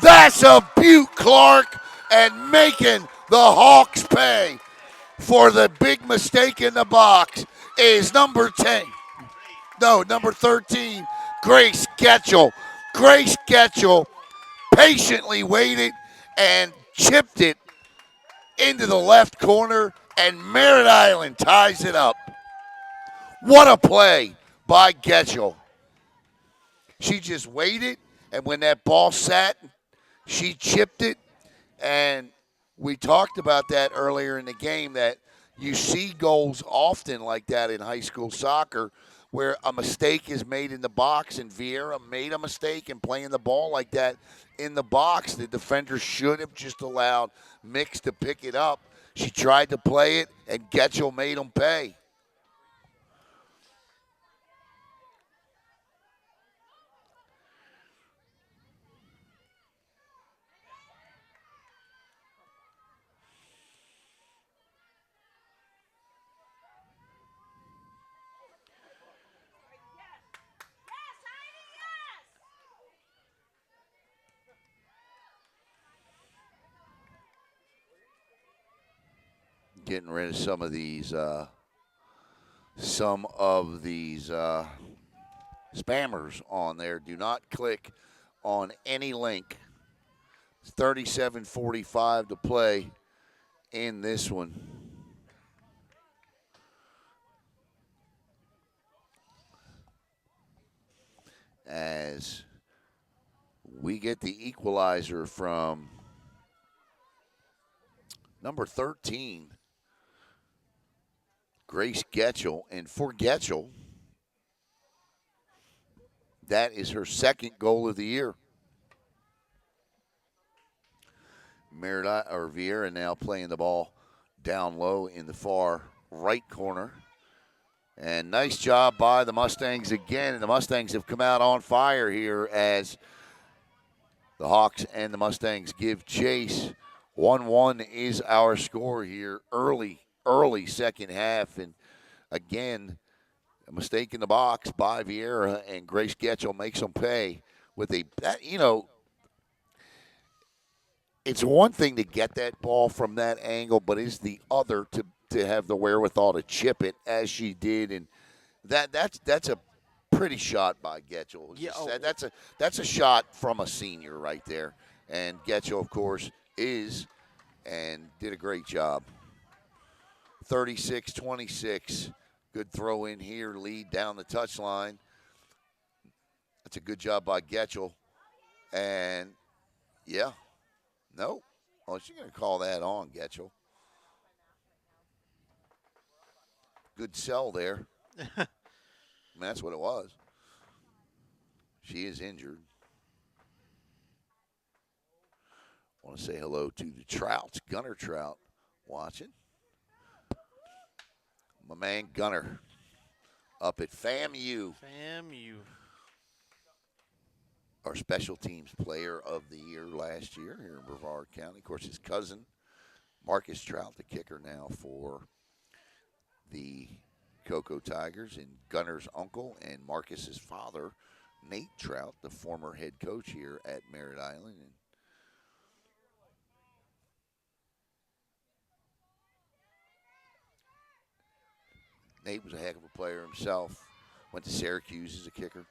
That's a Butte Clark and making the Hawks pay for the big mistake in the box is number 13, Grace Getchell. Grace Getchell patiently waited and chipped it into the left corner, and Merritt Island ties it up. What a play by Getchell. She just waited, and when that ball sat, she chipped it. And we talked about that earlier in the game, that you see goals often like that in high school soccer where a mistake is made in the box, and Viera made a mistake in playing the ball like that in the box. The defender should have just allowed Mix to pick it up. She tried to play it, and Getchell made them pay. Getting rid of some of these spammers on there. Do not click on any link. It's 37:45 to play in this one. As we get the equalizer from number 13, Grace Getchell. And for Getchell, that is her second goal of the year. Viera now playing the ball down low in the far right corner. And nice job by the Mustangs again. And the Mustangs have come out on fire here as The Hawks and the Mustangs give chase. 1-1 is our score here. Early second half. And again, a mistake in the box by Viera, and Grace Getchell makes them pay with it's one thing to get that ball from that angle, but it's the other to have the wherewithal to chip it as she did. And that's a pretty shot by Getchell.
Yeah.
That's a shot from a senior right there. And Getchell, of course, and did a great job. 36-26. Good throw in here, lead down the touchline. That's a good job by Getchell. And, yeah, no. Oh, she's going to call that on, Getchell. Good sell there. I mean, that's what it was. She is injured. I want to say hello to the Trouts, Gunner Trout, watching. My man Gunner up at FAMU. Our special teams player of the year last year here in Brevard County. Of course, his cousin, Marcus Trout, the kicker now for the Cocoa Tigers, and Gunner's uncle and Marcus's father, Nate Trout, the former head coach here at Merritt Island. And Nate was a heck of a player himself. Went to Syracuse as a kicker.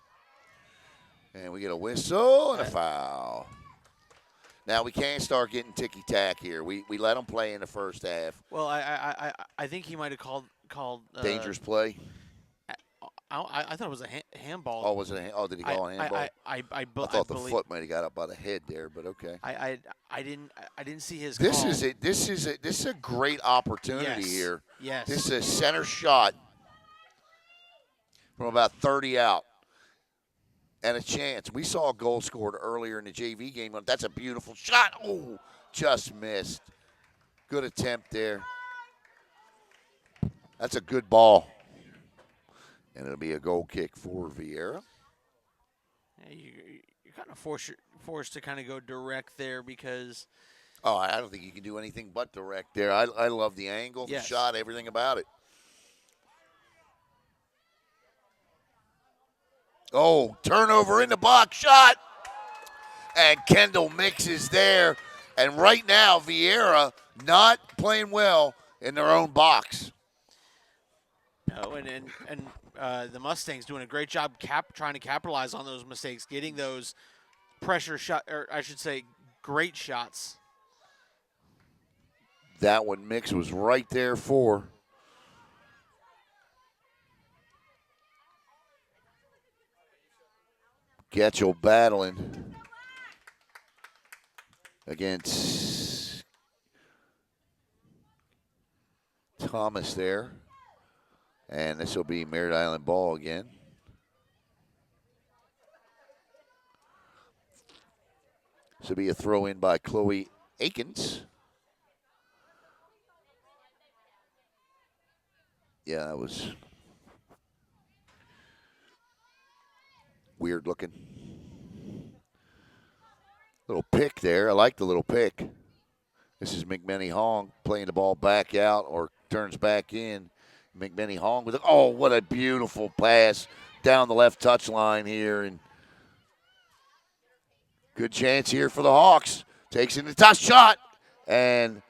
And we get a whistle and a foul. Now we can't start getting ticky-tack here. We let them play in the first half.
Well, I think he might have called
Dangerous play.
I thought it was a handball.
Oh, was it? Did he call a handball?
I
thought the foot might have got up by the head there, but okay.
I didn't see his.
This
call.
is a great opportunity here.
Yes.
This is a center shot from about 30 out. And a chance. We saw a goal scored earlier in the JV game. That's a beautiful shot. Oh, just missed. Good attempt there. That's a good ball. And it'll be a goal kick for Viera.
Yeah, you're kind of forced to kind of go direct there because.
Oh, I don't think you can do anything but direct there. I love the angle, the shot, everything about it. Oh, turnover in the box, shot. And Kendall mixes there. And right now, Viera not playing well in their own box.
No, and the Mustangs doing a great job trying to capitalize on those mistakes, getting those pressure shot, or I should say, great shots.
That one mix was right there for. Getchell battling against Thomas there. And this will be Merritt Island ball again. This will be a throw in by Chloe Akins. Yeah, that was weird looking. Little pick there. I like the little pick. This is McMenny Hong playing the ball back out or turns back in. McMenny Hong with what a beautiful pass down the left touch line here. And good chance here for the Hawks. Takes in the tough shot. And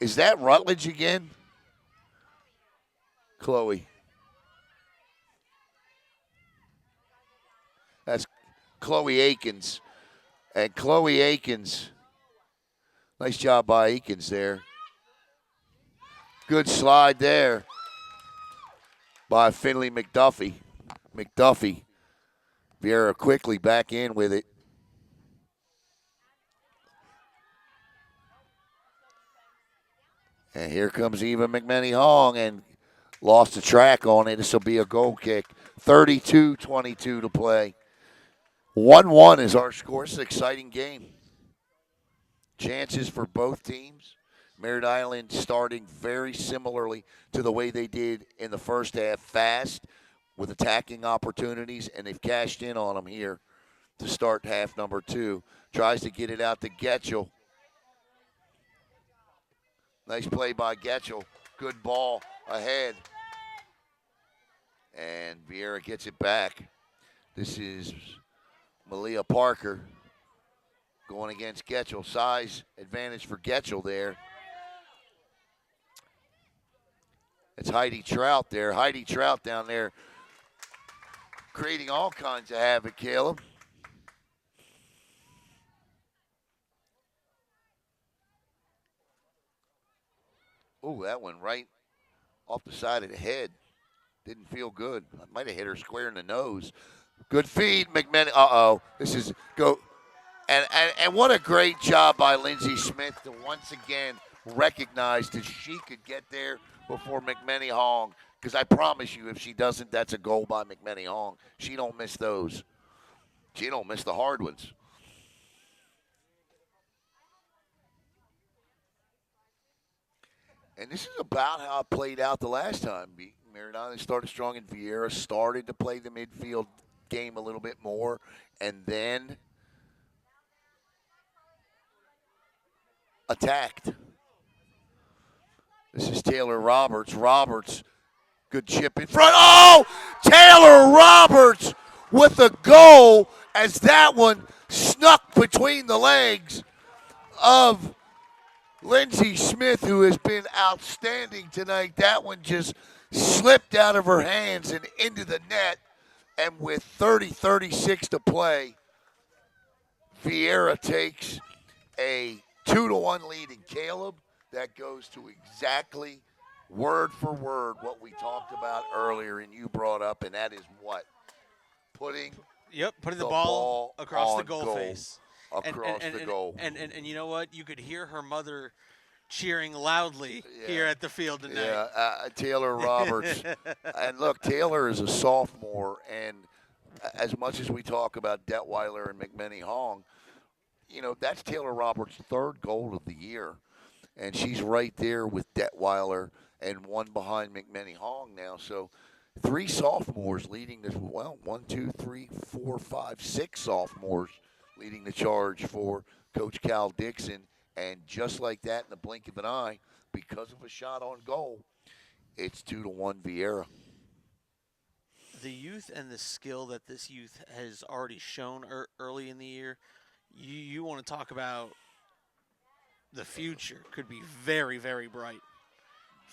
is that Rutledge again? Chloe. That's Chloe Akins. And Chloe Akins, nice job by Akins there. Good slide there by Finley McDuffie. Viera quickly back in with it. And here comes Eva McMenny Hong and lost the track on it. This will be a goal kick. 32-22 to play. 1-1 is our score. It's an exciting game. Chances for both teams. Merritt Island starting very similarly to the way they did in the first half, fast with attacking opportunities, and they've cashed in on them here to start half number 2. Tries to get it out to Getchell. Nice play by Getchell. Good ball ahead. And Viera gets it back. This is Malia Parker going against Getchell. Size advantage for Getchell there. It's Heidi Trout there. Heidi Trout down there creating all kinds of havoc, Caleb. Ooh, that one right off the side of the head. Didn't feel good. I might have hit her square in the nose. Good feed, McMahon. Uh-oh. This is go. And what a great job by Lindsey Smith to once again recognize that she could get there before McMahon Hong. Because I promise you, if she doesn't, that's a goal by McMahon Hong. She don't miss those. She don't miss the hard ones. And this is about how it played out the last time. Merritt started strong, and Viera started to play the midfield game a little bit more, and then attacked. This is Taylor Roberts. Roberts, good chip in front. Oh! Taylor Roberts with a goal as that one snuck between the legs of Lindsey Smith, who has been outstanding tonight. That one just slipped out of her hands and into the net. And with 30-36 to play, Viera takes a 2-1 lead in Caleb. That goes to exactly word for word what we talked about earlier and you brought up, and that is what? Putting
the ball across the goal face.
Across the goal.
And you know what? You could hear her mother cheering loudly here at the field tonight.
Yeah, Taylor Roberts. And look, Taylor is a sophomore, and as much as we talk about Detweiler and McMahon Hong, that's Taylor Roberts' third goal of the year. And she's right there with Detweiler and one behind McMahon Hong now. So 3 sophomores leading this. Well, 1, 2, 3, 4, 5, 6 sophomores leading the charge for Coach Cal Dixon. And just like that, in the blink of an eye, because of a shot on goal, it's 2-1 Viera.
The youth and the skill that this youth has already shown early in the year, you want to talk about the future could be very, very bright.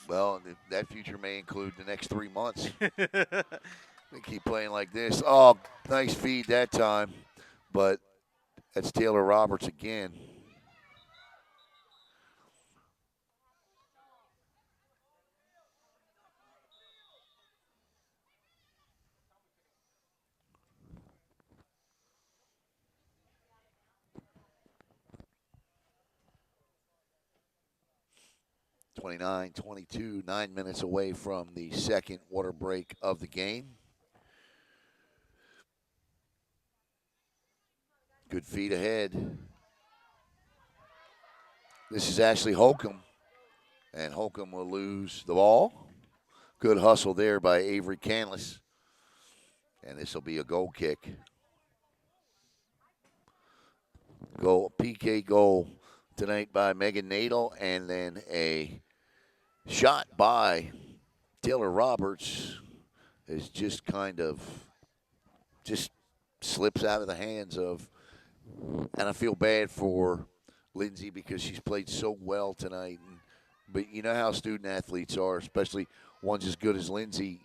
Well, that future may include the next 3 months. They keep playing like this. Oh, nice feed that time. But that's Taylor Roberts again. (29, 22), 9 minutes away from the second water break of the game. Good feet ahead. This is Ashley Holcomb, and Holcomb will lose the ball. Good hustle there by Avery Canlis, and this will be a goal kick. PK goal tonight by Megan Nadel, and then a shot by Taylor Roberts is just slips out of the hands of, and I feel bad for Lindsay because she's played so well tonight. But you know how student athletes are, especially ones as good as Lindsay.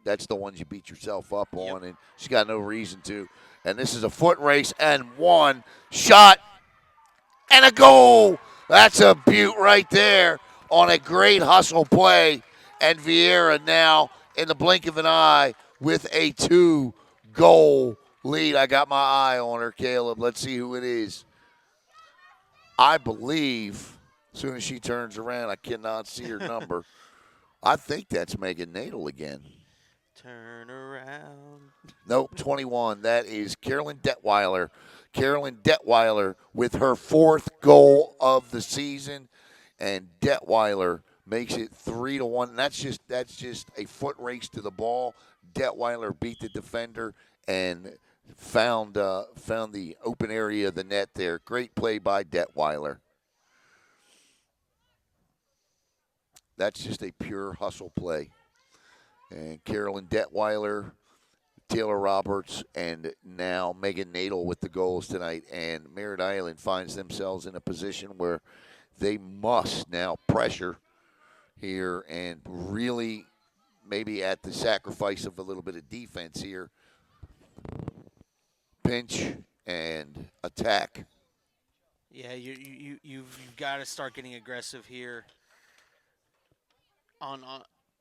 That's the ones you beat yourself up on, and she's got no reason to. And this is a foot race, and one shot and a goal. That's a beaut right there on a great hustle play. And Viera now, in the blink of an eye, with a 2-goal lead. I got my eye on her, Caleb. Let's see who it is. I believe, as soon as she turns around, I cannot see her number. I think that's Megan Nadel again.
Turn around.
Nope, 21. That is Carolyn Detweiler. Carolyn Detweiler with her 4th goal of the season, and Detweiler makes it 3-1. That's just a foot race to the ball. Detweiler beat the defender, and found the open area of the net there. Great play by Detweiler. That's just a pure hustle play. And Carolyn Detweiler, Taylor Roberts, and now Megan Nadel with the goals tonight. And Merritt Island finds themselves in a position where they must now pressure here and really maybe at the sacrifice of a little bit of defense here. Pinch and attack.
Yeah, you've got to start getting aggressive here on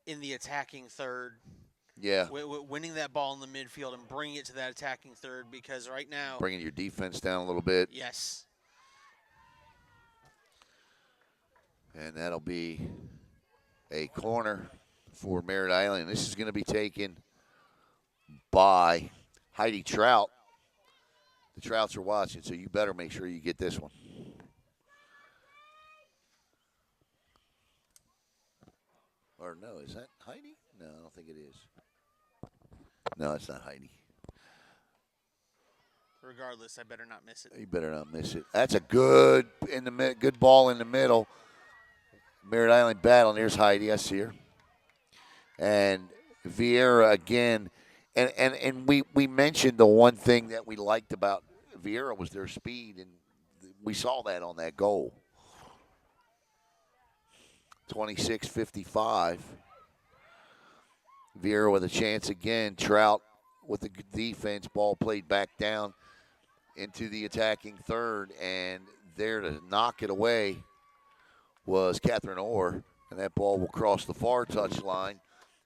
in the attacking third.
Yeah.
Winning that ball in the midfield and bringing it to that attacking third, because right now,
Bringing your defense down a little bit.
yes.
And that'll be a corner for Merritt Island. This is going to be taken by Heidi Trout. The Trouts are watching, so you better make sure you get this one. Or no, is that Heidi? No, I don't think it is. No, it's not Heidi.
Regardless, I better not miss it.
You better not miss it. That's a good ball in the middle. Merritt Island battle. And there's Heidi. I see her. And Viera again. And we mentioned the one thing that we liked about Viera was their speed, and we saw that on that goal. 26-55. Viera with a chance again. Trout with the defense. Ball played back down into the attacking third, and there to knock it away was Catherine Orr, and that ball will cross the far touch line.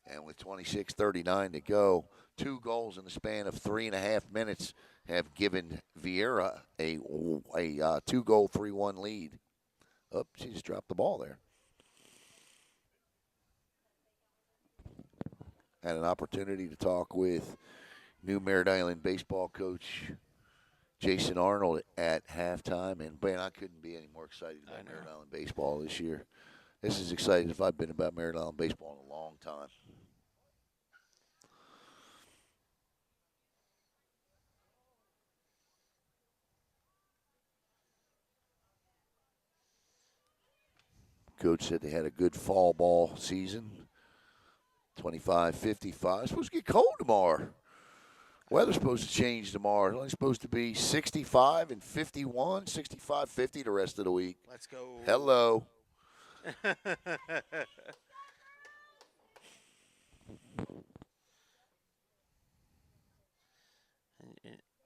And with 26:39 to go, 2 goals in the span of 3.5 minutes have given Viera a 2-goal, 3-1 lead. Oh, she just dropped the ball there. Had an opportunity to talk with new Merritt Island baseball coach Jason Arnold at halftime, and man, I couldn't be any more excited about Merritt Island baseball this year. This is exciting if I've been about Merritt Island baseball in a long time. Coach said they had a good fall ball season. 25-55. It's supposed to get cold tomorrow. Weather's supposed to change tomorrow. It's only supposed to be 65 and 51, 65, 50 the rest of the week.
Let's go.
Hello.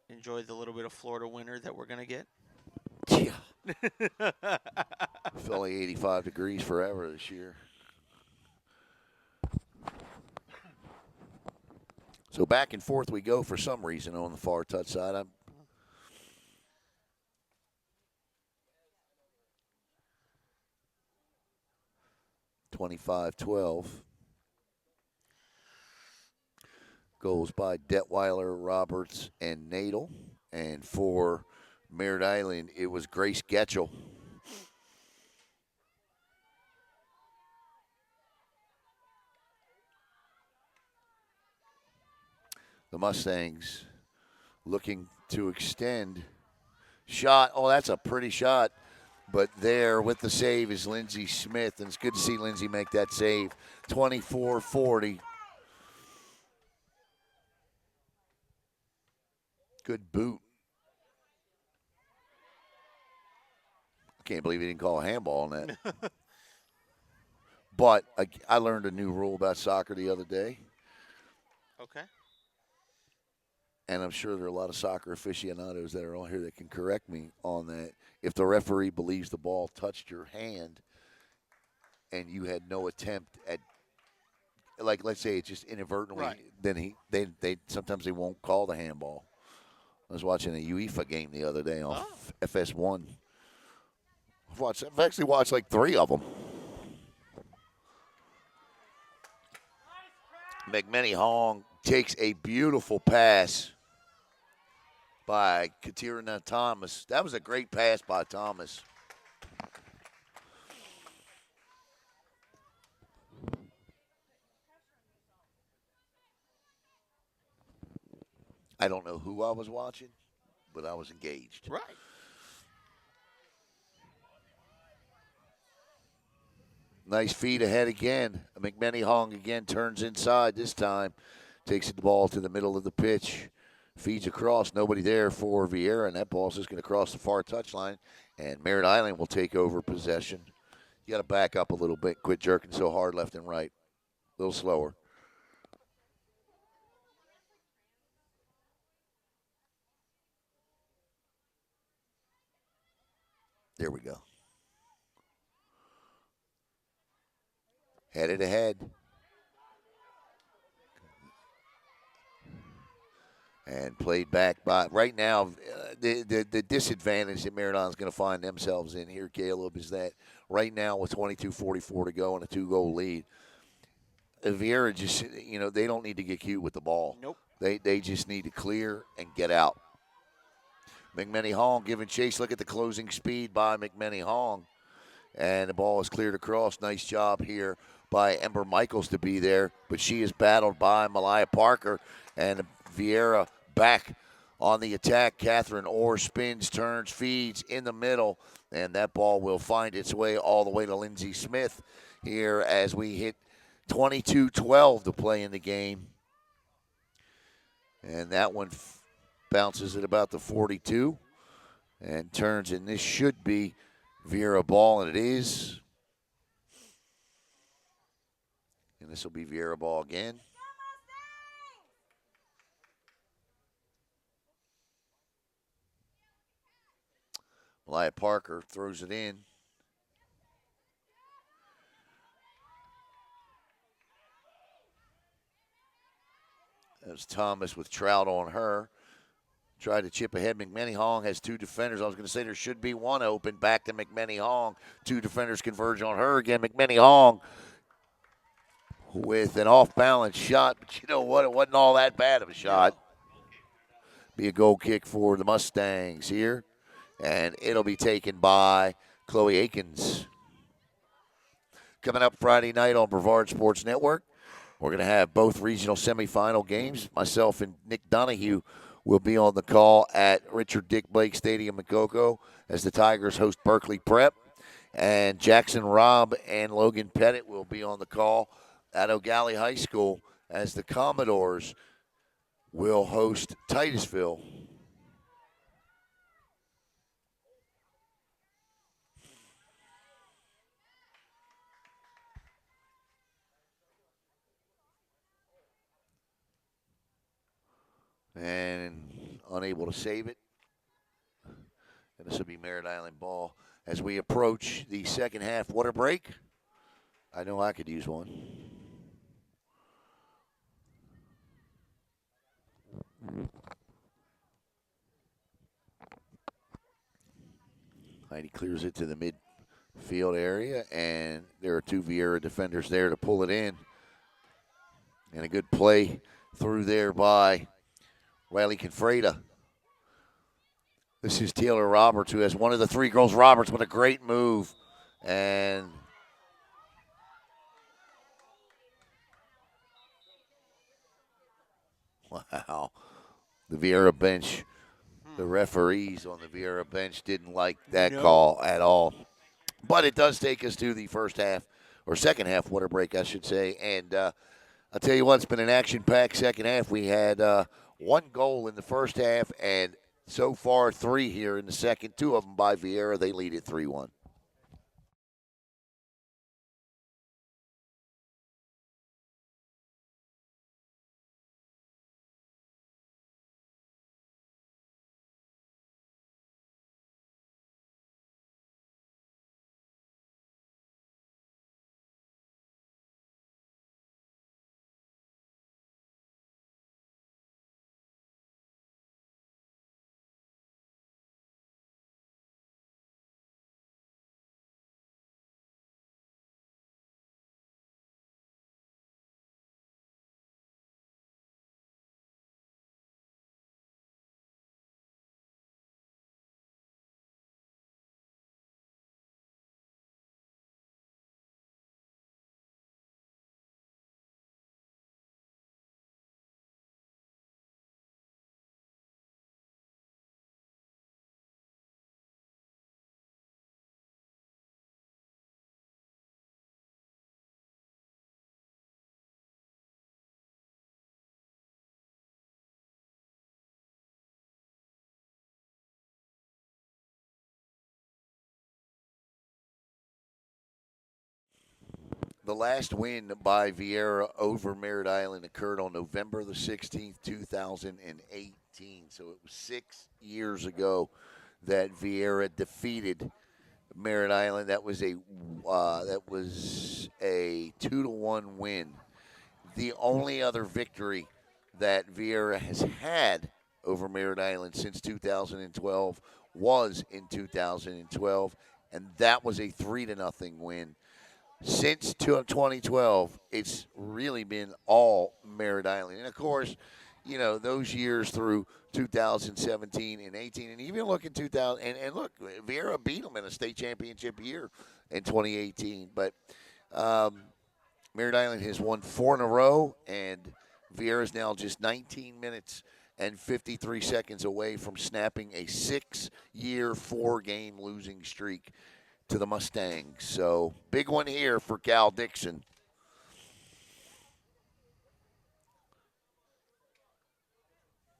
Enjoy the little bit of Florida winter that we're going to get.
Yeah. It's only 85 degrees forever this year. So back and forth we go for some reason on the far touch side. 25-12. Goals by Detweiler, Roberts, and Nadel. And for Merritt Island, it was Grace Getchell. The Mustangs looking to extend. Shot. Oh, that's a pretty shot. But there with the save is Lindsay Smith, and it's good to see Lindsay make that save. 24-40. Good boot. I can't believe he didn't call a handball on that. But I learned a new rule about soccer the other day.
Okay.
And I'm sure there are a lot of soccer aficionados that are on here that can correct me on that. If the referee believes the ball touched your hand and you had no attempt at, like, let's say it's just inadvertently,
right,
then they sometimes they won't call the handball. I was watching a UEFA game the other day on FS1. I've actually watched like 3 of them. McMenny Hong takes a beautiful pass by Katirina Thomas. That was a great pass by Thomas. I don't know know who I was watching, but I was engaged.
Right.
Nice feed ahead again. McMenny Hong again turns inside this time. Takes the ball to the middle of the pitch. Feeds across. Nobody there for Viera, and that ball's just going to cross the far touchline. And Merritt Island will take over possession. You got to back up a little bit. Quit jerking so hard left and right. A little slower. There we go. Headed ahead. And played back by right now. The disadvantage that Merritt is going to find themselves in here, Caleb, is that right now with 22:44 to go and a 2-goal lead, Viera just they don't need to get cute with the ball.
Nope.
They just need to clear and get out. McMenny Hong giving chase. Look at the closing speed by McMenny Hong, and the ball is cleared across. Nice job here by Ember Michaels to be there, but she is battled by Malaya Parker, and Viera back on the attack. Catherine Orr spins, turns, feeds in the middle, and that ball will find its way all the way to Lindsay Smith here as we hit 22-12 to play in the game. And that one bounces at about the 42 and turns, and this should be Viera ball, and it is. And this will be Viera ball again. Malaya Parker throws it in. That's Thomas with Trout on her. Tried to chip ahead. McMenny Hong has two defenders. I was going to say there should be one open. Back to McMenny Hong. Two defenders converge on her again. McMenny Hong with an off-balance shot. But you know what? It wasn't all that bad of a shot. Be a goal kick for the Mustangs here. And it'll be taken by Chloe Akins. Coming up Friday night on Brevard Sports Network, we're going to have both regional semifinal games. Myself and Nick Donahue will be on the call at Richard Dick Blake Stadium in Cocoa as the Tigers host Berkeley Prep. And Jackson Robb and Logan Pettit will be on the call at O'Galley High School as the Commodores will host Titusville. And unable to save it. And this will be Merritt Island ball as we approach the second half water break. I know I could use one. Heidi clears it to the midfield area, and there are two Viera defenders there to pull it in. And a good play through there by Riley Confreda. This is Taylor Roberts, who has one of the three girls. Roberts with a great move. And wow, the Viera bench, the referees on the Viera bench didn't like that call at all. But it does take us to the first half, or second half water break, I should say. And I'll tell you what, it's been an action-packed second half. We had one goal in the first half, and so far 3 here in the second, 2 of them by Viera. They lead it 3-1. the last win by Viera over Merritt Island occurred on November the 16th, 2018. So it was 6 years ago that Viera defeated Merritt Island. That was a 2-1 win. The only other victory that Viera has had over Merritt Island since 2012 was in 2012, and that was a 3-0 win. Since 2012, it's really been all Merritt Island. And of course, those years through 2017 and 18, and even look in 2000, and look, Viera beat them in a state championship year in 2018. But Merritt Island has won 4 in a row, and Viera is now just 19 minutes and 53 seconds away from snapping a 6-year, 4-game losing streak to the Mustangs. So, big one here for Cal Dixon.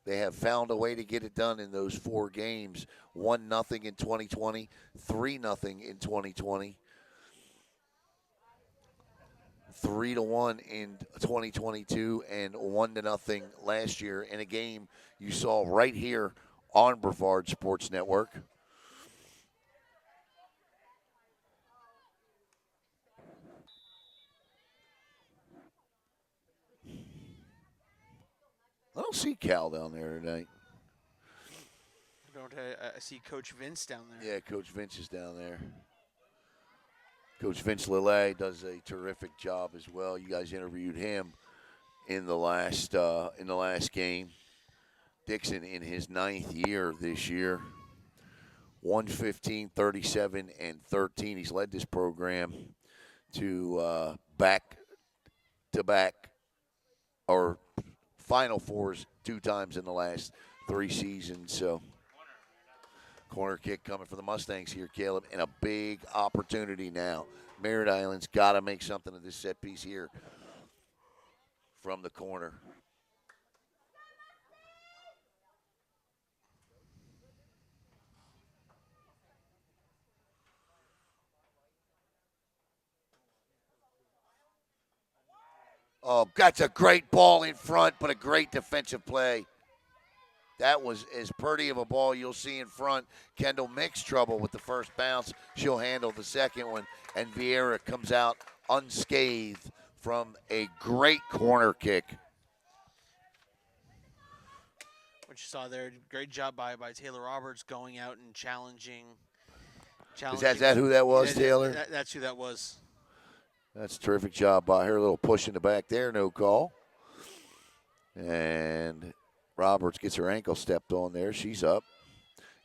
They have found a way to get it done in those 4 games. 1-0 in 2020, 3-0 in 2020, 3-1 in 2022, and 1-0 last year in a game you saw right here on Brevard Sports Network. I don't see Cal down there tonight.
I see Coach Vince down there.
Yeah, Coach Vince is down there. Coach Vince Lillet does a terrific job as well. You guys interviewed him in the last game. Dixon in his 9th year this year. 115, 37, and 13. He's led this program to back-to-back or Final Fours 2 times in the last 3 seasons. So, corner kick coming for the Mustangs here, Caleb, and a big opportunity now. Merritt Island's got to make something of this set piece here from the corner. Oh, that's a great ball in front, but a great defensive play. That was as pretty of a ball you'll see in front. Kendall makes trouble with the first bounce. She'll handle the second one, and Viera comes out unscathed from a great corner kick.
What you saw there, great job by Taylor Roberts going out and challenging.
Is that who that was, Taylor?
That's who that was.
That's a terrific job by her. A little push in the back there, no call. And Roberts gets her ankle stepped on there. She's up.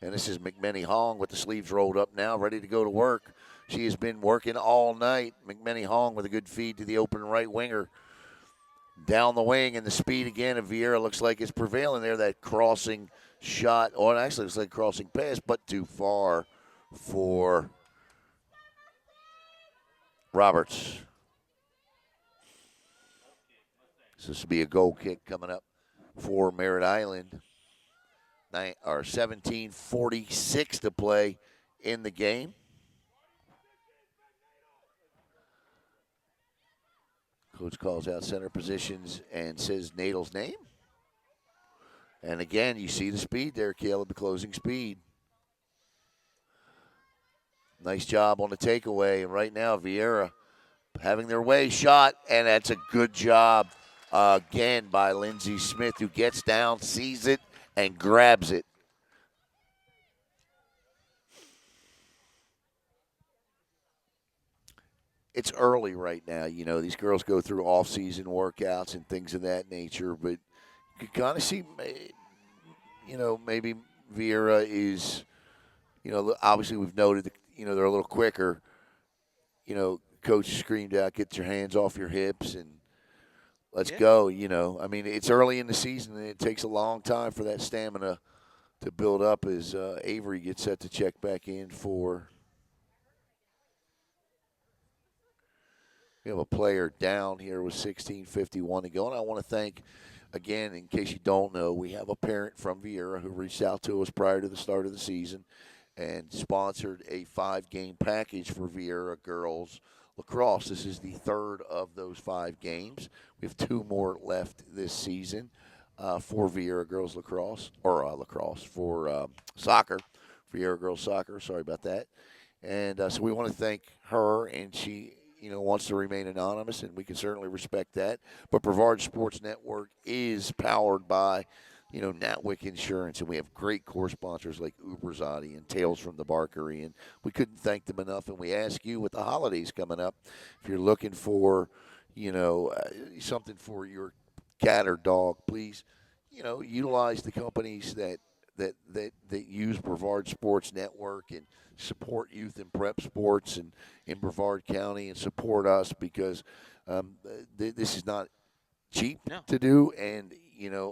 And this is McMenny Hong with the sleeves rolled up now, ready to go to work. She has been working all night. McMenny Hong with a good feed to the open right winger. Down the wing, and the speed again of Viera looks like it's prevailing there. That crossing shot, or actually it's like crossing pass, but too far for Roberts. So this will be a goal kick coming up for Merritt Island. 17:46 to play in the game. Coach calls out center positions and says Nadel's name. And again, you see the speed there, Caleb, the closing speed. Nice job on the takeaway. And right now, Viera having their way shot, and that's a good job again by Lindsey Smith, who gets down, sees it, and grabs it. It's early right now. You know, these girls go through off-season workouts and things of that nature, but you can kind of see, you know, maybe Viera is, you know, obviously we've noted that, you know, they're a little quicker. You know, coach screamed out, get your hands off your hips and let's go, you know. I mean, it's early in the season, and it takes a long time for that stamina to build up as Avery gets set to check back in for. We have a player down here with 16:51 to go, and I want to thank, again, in case you don't know, we have a parent from Viera who reached out to us prior to the start of the season and sponsored a 5-game package for Viera girls lacrosse. This is the third of those 5 games. We have 2 more left this season for Viera girls lacrosse, or lacrosse, for soccer, Viera girls soccer. Sorry about that. And so we want to thank her, and she, wants to remain anonymous, and we can certainly respect that. But Brevard Sports Network is powered by, Natwick Insurance, and we have great core sponsors like UbrZati and Tales from the Barkery, and we couldn't thank them enough. And we ask you, with the holidays coming up, if you're looking for, something for your cat or dog, please, utilize the companies that use Brevard Sports Network and support youth and prep sports in Brevard County, and support us, because this is not cheap
No.
to do, and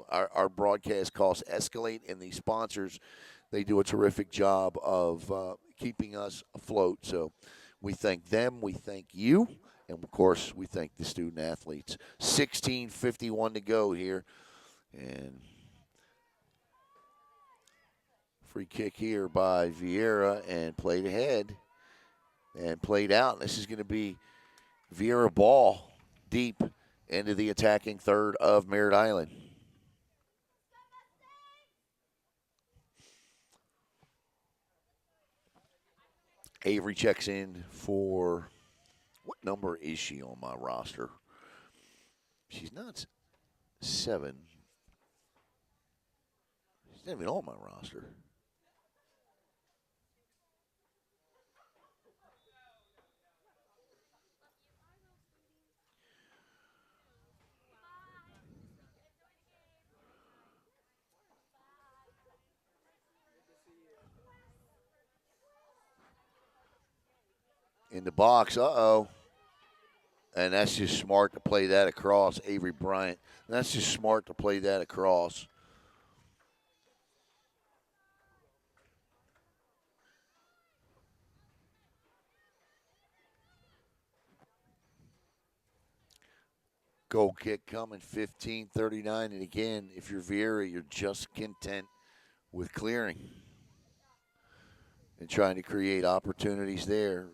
our broadcast costs escalate, and these sponsors, they do a terrific job of keeping us afloat. So we thank them, we thank you, and of course we thank the student athletes. 16:51 to go here, and free kick here by Viera, and played ahead and played out. This is going to be Viera ball deep into the attacking third of Merritt Island. Avery checks in for, what number is she on my roster? She's not 7. She's not even on my roster. In the box, uh-oh. And that's just smart to play that across, Avery Bryant. That's just smart to play that across. Goal kick coming, 15:39. And again, if you're Viera, you're just content with clearing and trying to create opportunities there.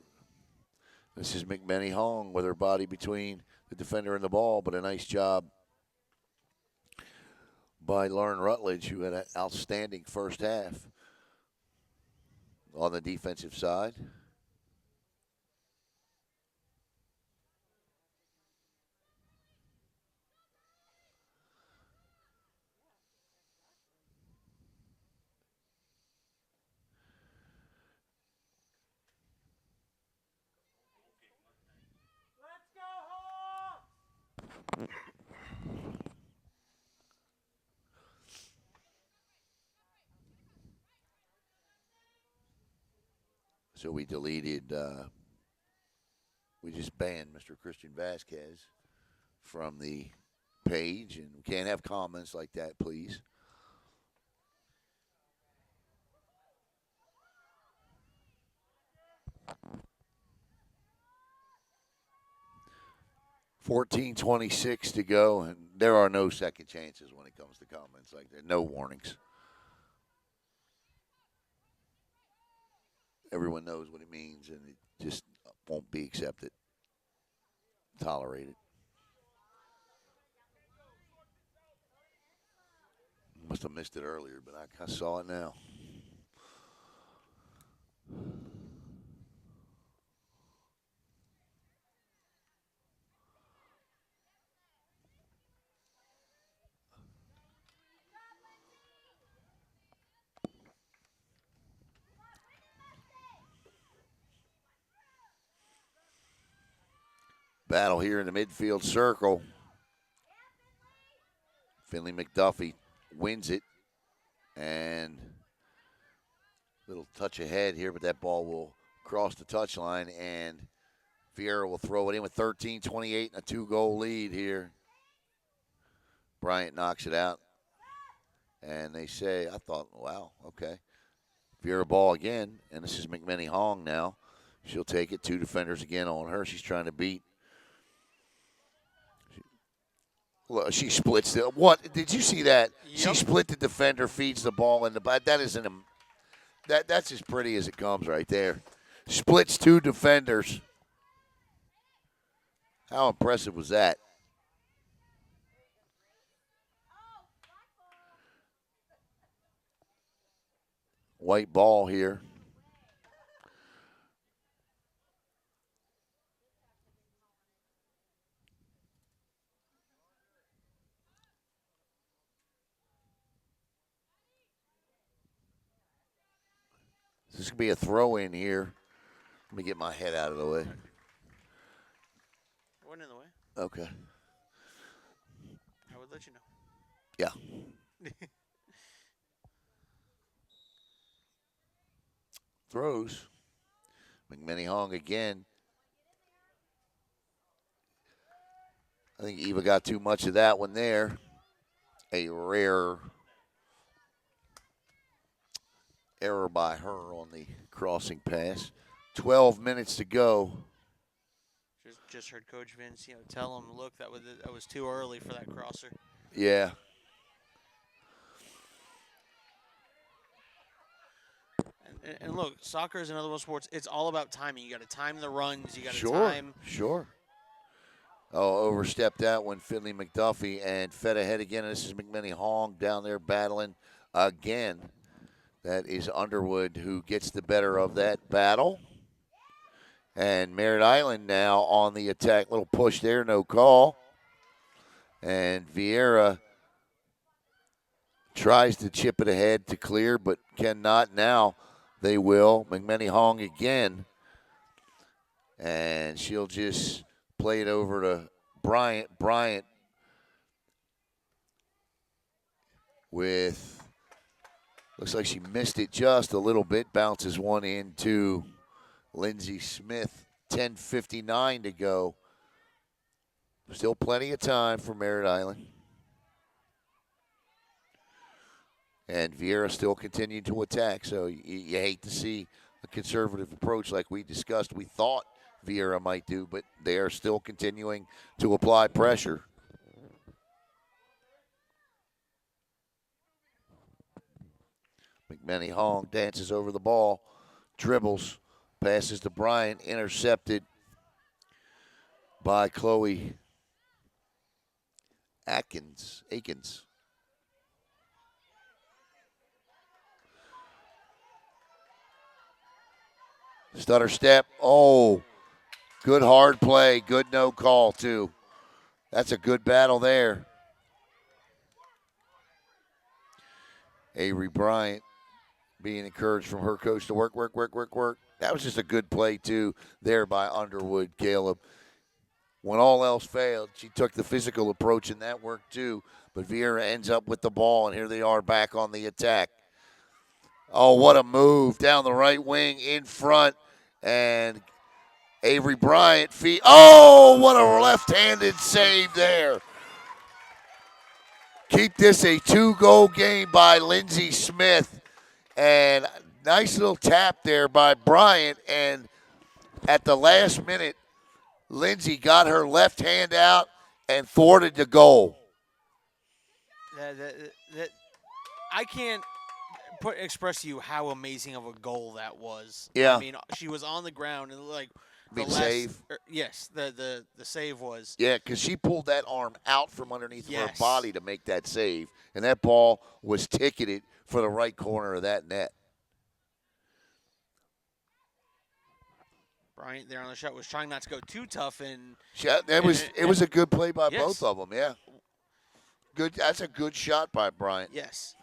This is McMenny Hong with her body between the defender and the ball, but a nice job by Lauren Rutledge, who had an outstanding first half on the defensive side. So we deleted, we just banned Mr. Christian Vasquez from the page, and we can't have comments like that, please. $14:26 to go, and there are no second chances when it comes to comments like that. No warnings. Everyone knows what it means, and it just won't be accepted, tolerated. Must have missed it earlier, but I saw it now. Battle here in the midfield circle. Finley McDuffie wins it, and little touch ahead here, but that ball will cross the touchline, and Viera will throw it in with 13:28 and a 2-goal lead here. Bryant knocks it out, and they say, I thought, wow, okay. Viera ball again, and this is McMenny Hong now. She'll take it. 2 defenders again on her. She's trying to beat. She splits the. What? Did you see that?
Yep.
She split the defender, feeds the ball in the back. That isn't a. That's as pretty as it comes right there. Splits 2 defenders. How impressive was that? White ball here. This is going to be a throw in here. Let me get my head out of the way.
Wasn't in the way.
Okay.
I would let you know.
Yeah. Throws. McMenny Hong again. I think Eva got too much of that one there. A rare error by her on the crossing pass. 12 minutes to go.
Just heard Coach Vince, tell him, look, that was too early for that crosser.
Yeah.
And look, soccer is another one of sports. It's all about timing. You got to time the runs. You got to
Sure.
time.
Sure. Oh, overstepped that one, Finley McDuffie, and fed ahead again. This is McMenny Hong down there battling again. That is Underwood who gets the better of that battle. And Merritt Island now on the attack. Little push there, no call. And Viera tries to chip it ahead to clear, but cannot. Now they will. McMenny Hong again. And she'll just play it over to Bryant. Bryant with, looks like she missed it just a little bit. Bounces one into Lindsey Smith. 10:59 to go. Still plenty of time for Merritt Island. And Viera still continuing to attack. So you hate to see a conservative approach like we discussed. We thought Viera might do, but they are still continuing to apply pressure. McMenny Hong dances over the ball, dribbles, passes to Bryant, intercepted by Chloe Akins. Stutter step. Oh, good hard play. Good no call, too. That's a good battle there. Avery Bryant being encouraged from her coach to work. That was just a good play, too, there by Underwood, Caleb. When all else failed, she took the physical approach, and that worked, too. But Viera ends up with the ball, and here they are back on the attack. Oh, what a move down the right wing in front. And Avery Bryant feet. Oh, what a left-handed save there. Keep this a 2-goal game by Lindsey Smith. And nice little tap there by Bryant. And at the last minute, Lindsey got her left hand out and thwarted the goal.
I can't express to you how amazing of a goal that was.
Yeah.
I mean, she was on the ground and
Big save.
Yes, the save was.
Yeah, because she pulled that arm out from underneath her
Yes.
body to make that save, and that ball was ticketed for the right corner of that net.
Bryant there on the shot was trying not to go too tough, and
it was a good play by
yes.
both of them. Yeah, good. That's a good shot by Bryant.
Yes.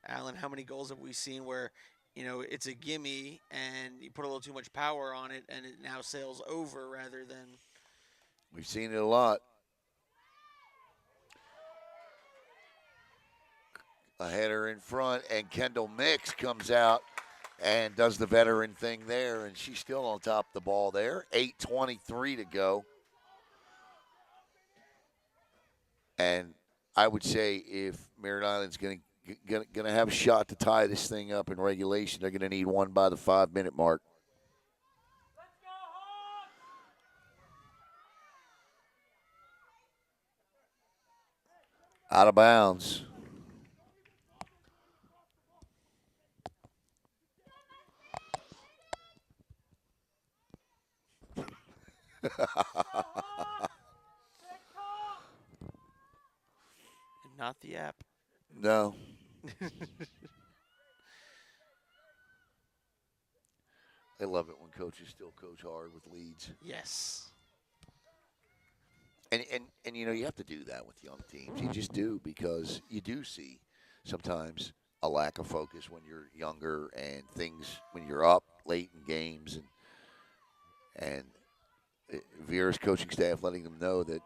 Alan, how many goals have we seen where, it's a gimme and you put a little too much power on it and it now sails over rather than.
We've seen it a lot. A header in front, and Kendall Mix comes out and does the veteran thing there, and she's still on top of the ball there. 8:23 to go. And I would say if Merritt Island's going to have a shot to tie this thing up in regulation, they're going to need one by the 5-minute mark. Out of bounds.
Not the app.
No. I love it when coaches still coach hard with leads.
Yes.
And you have to do that with young teams. You just do because you do see sometimes a lack of focus when you're younger and things when you're up late in games and Viera's coaching staff letting them know that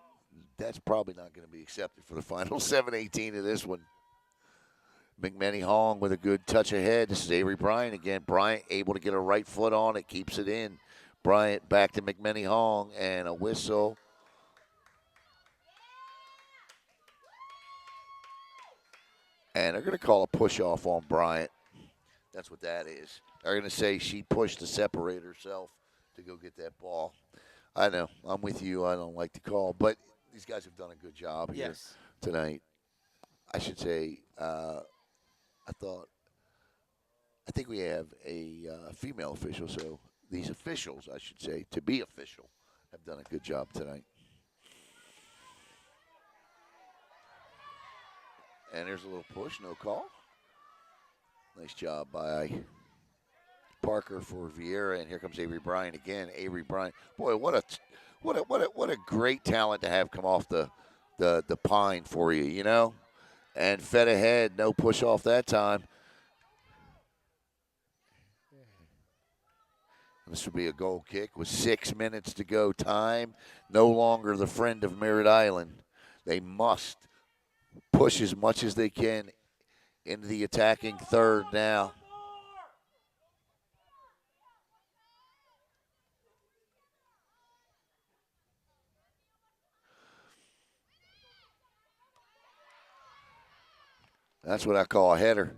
that's probably not going to be accepted for the final 7-18 of this one. McMenny Hong with a good touch ahead. This is Avery Bryant again. Bryant able to get a right foot on it, keeps it in. Bryant back to McMenny Hong and a whistle. And they're going to call a push off on Bryant. That's what that is. They're going to say she pushed to separate herself to go get that ball. I know. I'm with you. I don't like the call. But these guys have done a good job here tonight. I should say, I think we have a female official. So these officials, I should say, to be official, have done a good job tonight. And there's a little push, no call. Nice job by Parker for Viera, and here comes Avery Bryant again. Avery Bryant, boy, what a great talent to have come off the pine for you, And fed ahead, no push off that time. This would be a goal kick with 6 minutes to go. Time no longer the friend of Merritt Island. They must push as much as they can into the attacking third now. That's what I call a header.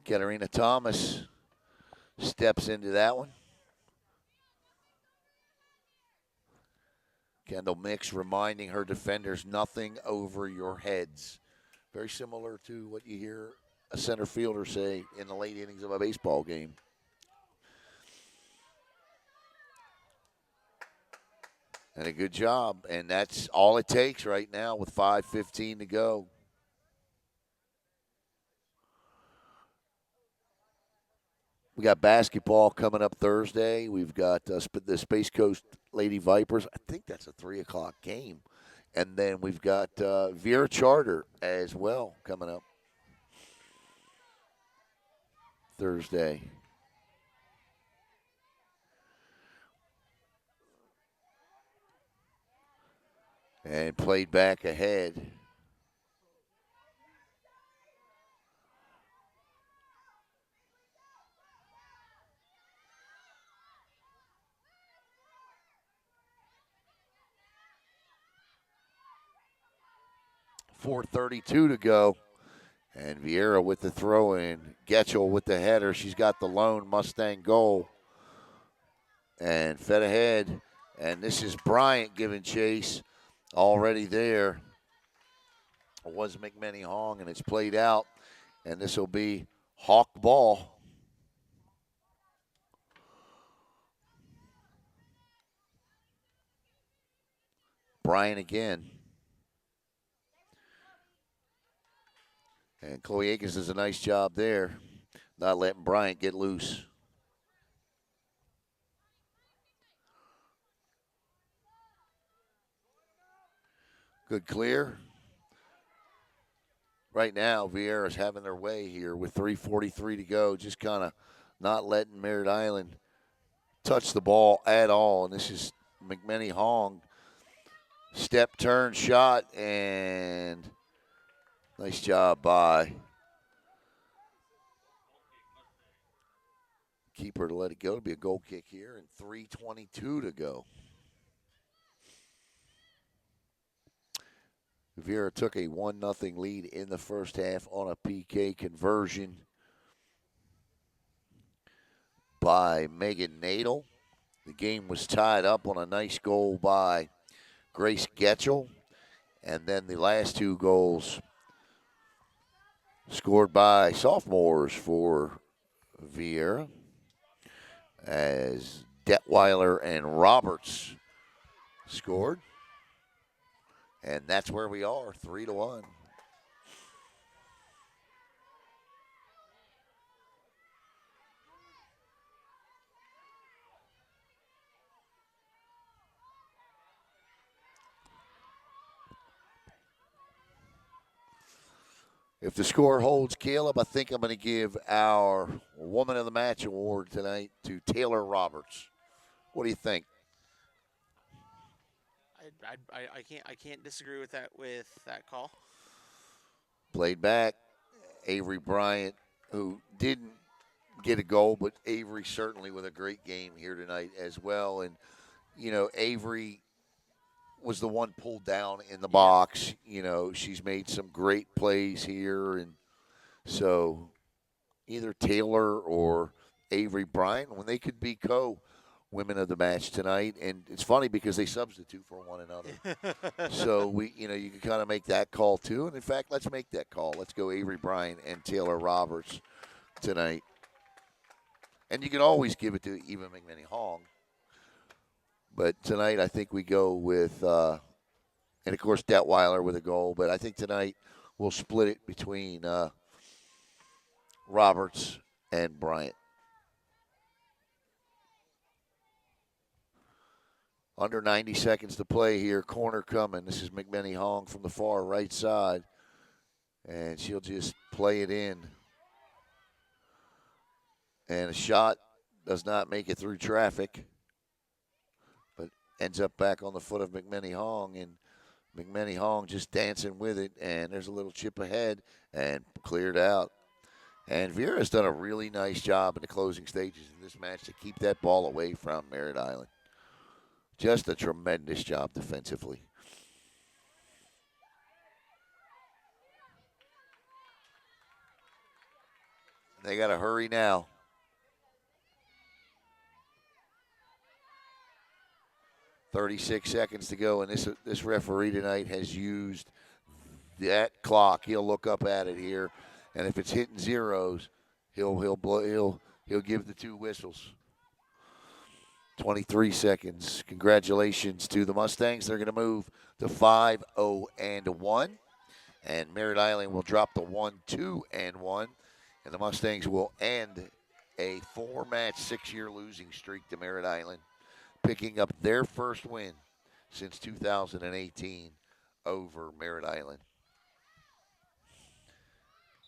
Katarina Thomas steps into that one. Kendall Mix reminding her defenders nothing over your heads. Very similar to what you hear a center fielder say in the late innings of a baseball game. And a good job. And that's all it takes right now with 5:15 to go. We got basketball coming up Thursday. We've got the Space Coast Lady Vipers. I think that's a 3 o'clock game. And then we've got Viera Charter as well coming up Thursday. And played back ahead. .432 to go. And Viera with the throw in. Getchell with the header. She's got the lone Mustang goal. And fed ahead. And this is Bryant giving chase. Already there. It was McMenny Hong, and it's played out. And this will be Hawk ball. Bryant again. And Chloe Akins does a nice job there, not letting Bryant get loose. Good clear. Right now, Viera's having their way here with 3:43 to go, just kind of not letting Merritt Island touch the ball at all. And this is McMenny Hong. Step, turn, shot, and nice job by keeper to let it go. It'll be a goal kick here, and 3:22 to go. Viera took a 1-0 lead in the first half on a PK conversion by Megan Nadel. The game was tied up on a nice goal by Grace Getchell. And then the last two goals scored by sophomores for Viera, as Detweiler and Roberts scored. And that's where we are, 3-1. If the score holds, Caleb, I think I'm going to give our Woman of the Match award tonight to Taylor Roberts. What do you think?
I can't disagree with that call.
Played back, Avery Bryant, who didn't get a goal, but Avery certainly with a great game here tonight as well. And, Avery was the one pulled down in the box. She's made some great plays here. And so either Taylor or Avery Bryant, when they could be women of the match tonight. And it's funny because they substitute for one another. So you can kind of make that call too. And in fact, let's make that call. Let's go Avery Bryant and Taylor Roberts tonight. And you can always give it to Eva McMinney Hong. But tonight, I think we go with, and of course, Detweiler with a goal. But I think tonight we'll split it between Roberts and Bryant. Under 90 seconds to play here. Corner coming. This is McMinney Hong from the far right side. And she'll just play it in. And a shot does not make it through traffic, but ends up back on the foot of McMinney Hong. And McMinney Hong just dancing with it. And there's a little chip ahead and cleared out. And Viera's done a really nice job in the closing stages of this match to keep that ball away from Merritt Island. Just a tremendous job defensively. They got to hurry now. .36 seconds to go, and this referee tonight has used that clock. He'll look up at it here, and if it's hitting zeros, he'll give the two whistles. 23 seconds. Congratulations to the Mustangs. They're going to move to 5-0-1, and Merritt Island will drop to 1-2-1, and the Mustangs will end a 4-match, 6-year losing streak to Merritt Island, picking up their first win since 2018 over Merritt Island.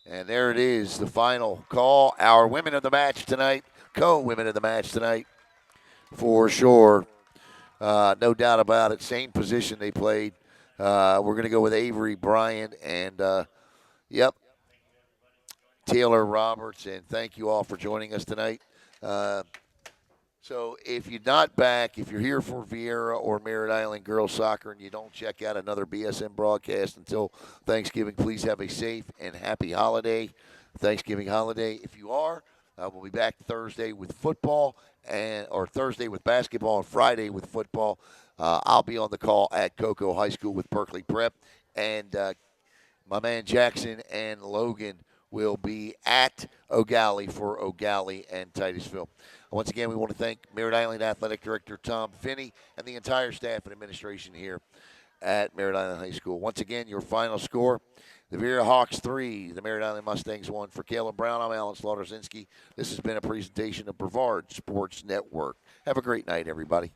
And there it is, the final call. Our women of the match tonight, co-women of the match tonight, for sure. No doubt about it. Same position they played. We're going to go with Avery Bryant and, Taylor Roberts. And thank you all for joining us tonight. So if you're not back, if you're here for Viera or Merritt Island girls soccer and you don't check out another BSN broadcast until Thanksgiving, please have a safe and happy Thanksgiving holiday. If you are, we'll be back Thursday with football or Thursday with basketball and Friday with football. I'll be on the call at Cocoa High School with Berkeley Prep. And my man Jackson and Logan will be at O'Galley for O'Galley and Titusville. Once again, we want to thank Merritt Island Athletic Director Tom Finney and the entire staff and administration here at Merritt Island High School. Once again, your final score, the Viera Hawks 3, the Merritt Island Mustangs 1. For Caleb Brown, I'm Alan Slaughterzinski. This has been a presentation of Brevard Sports Network. Have a great night, everybody.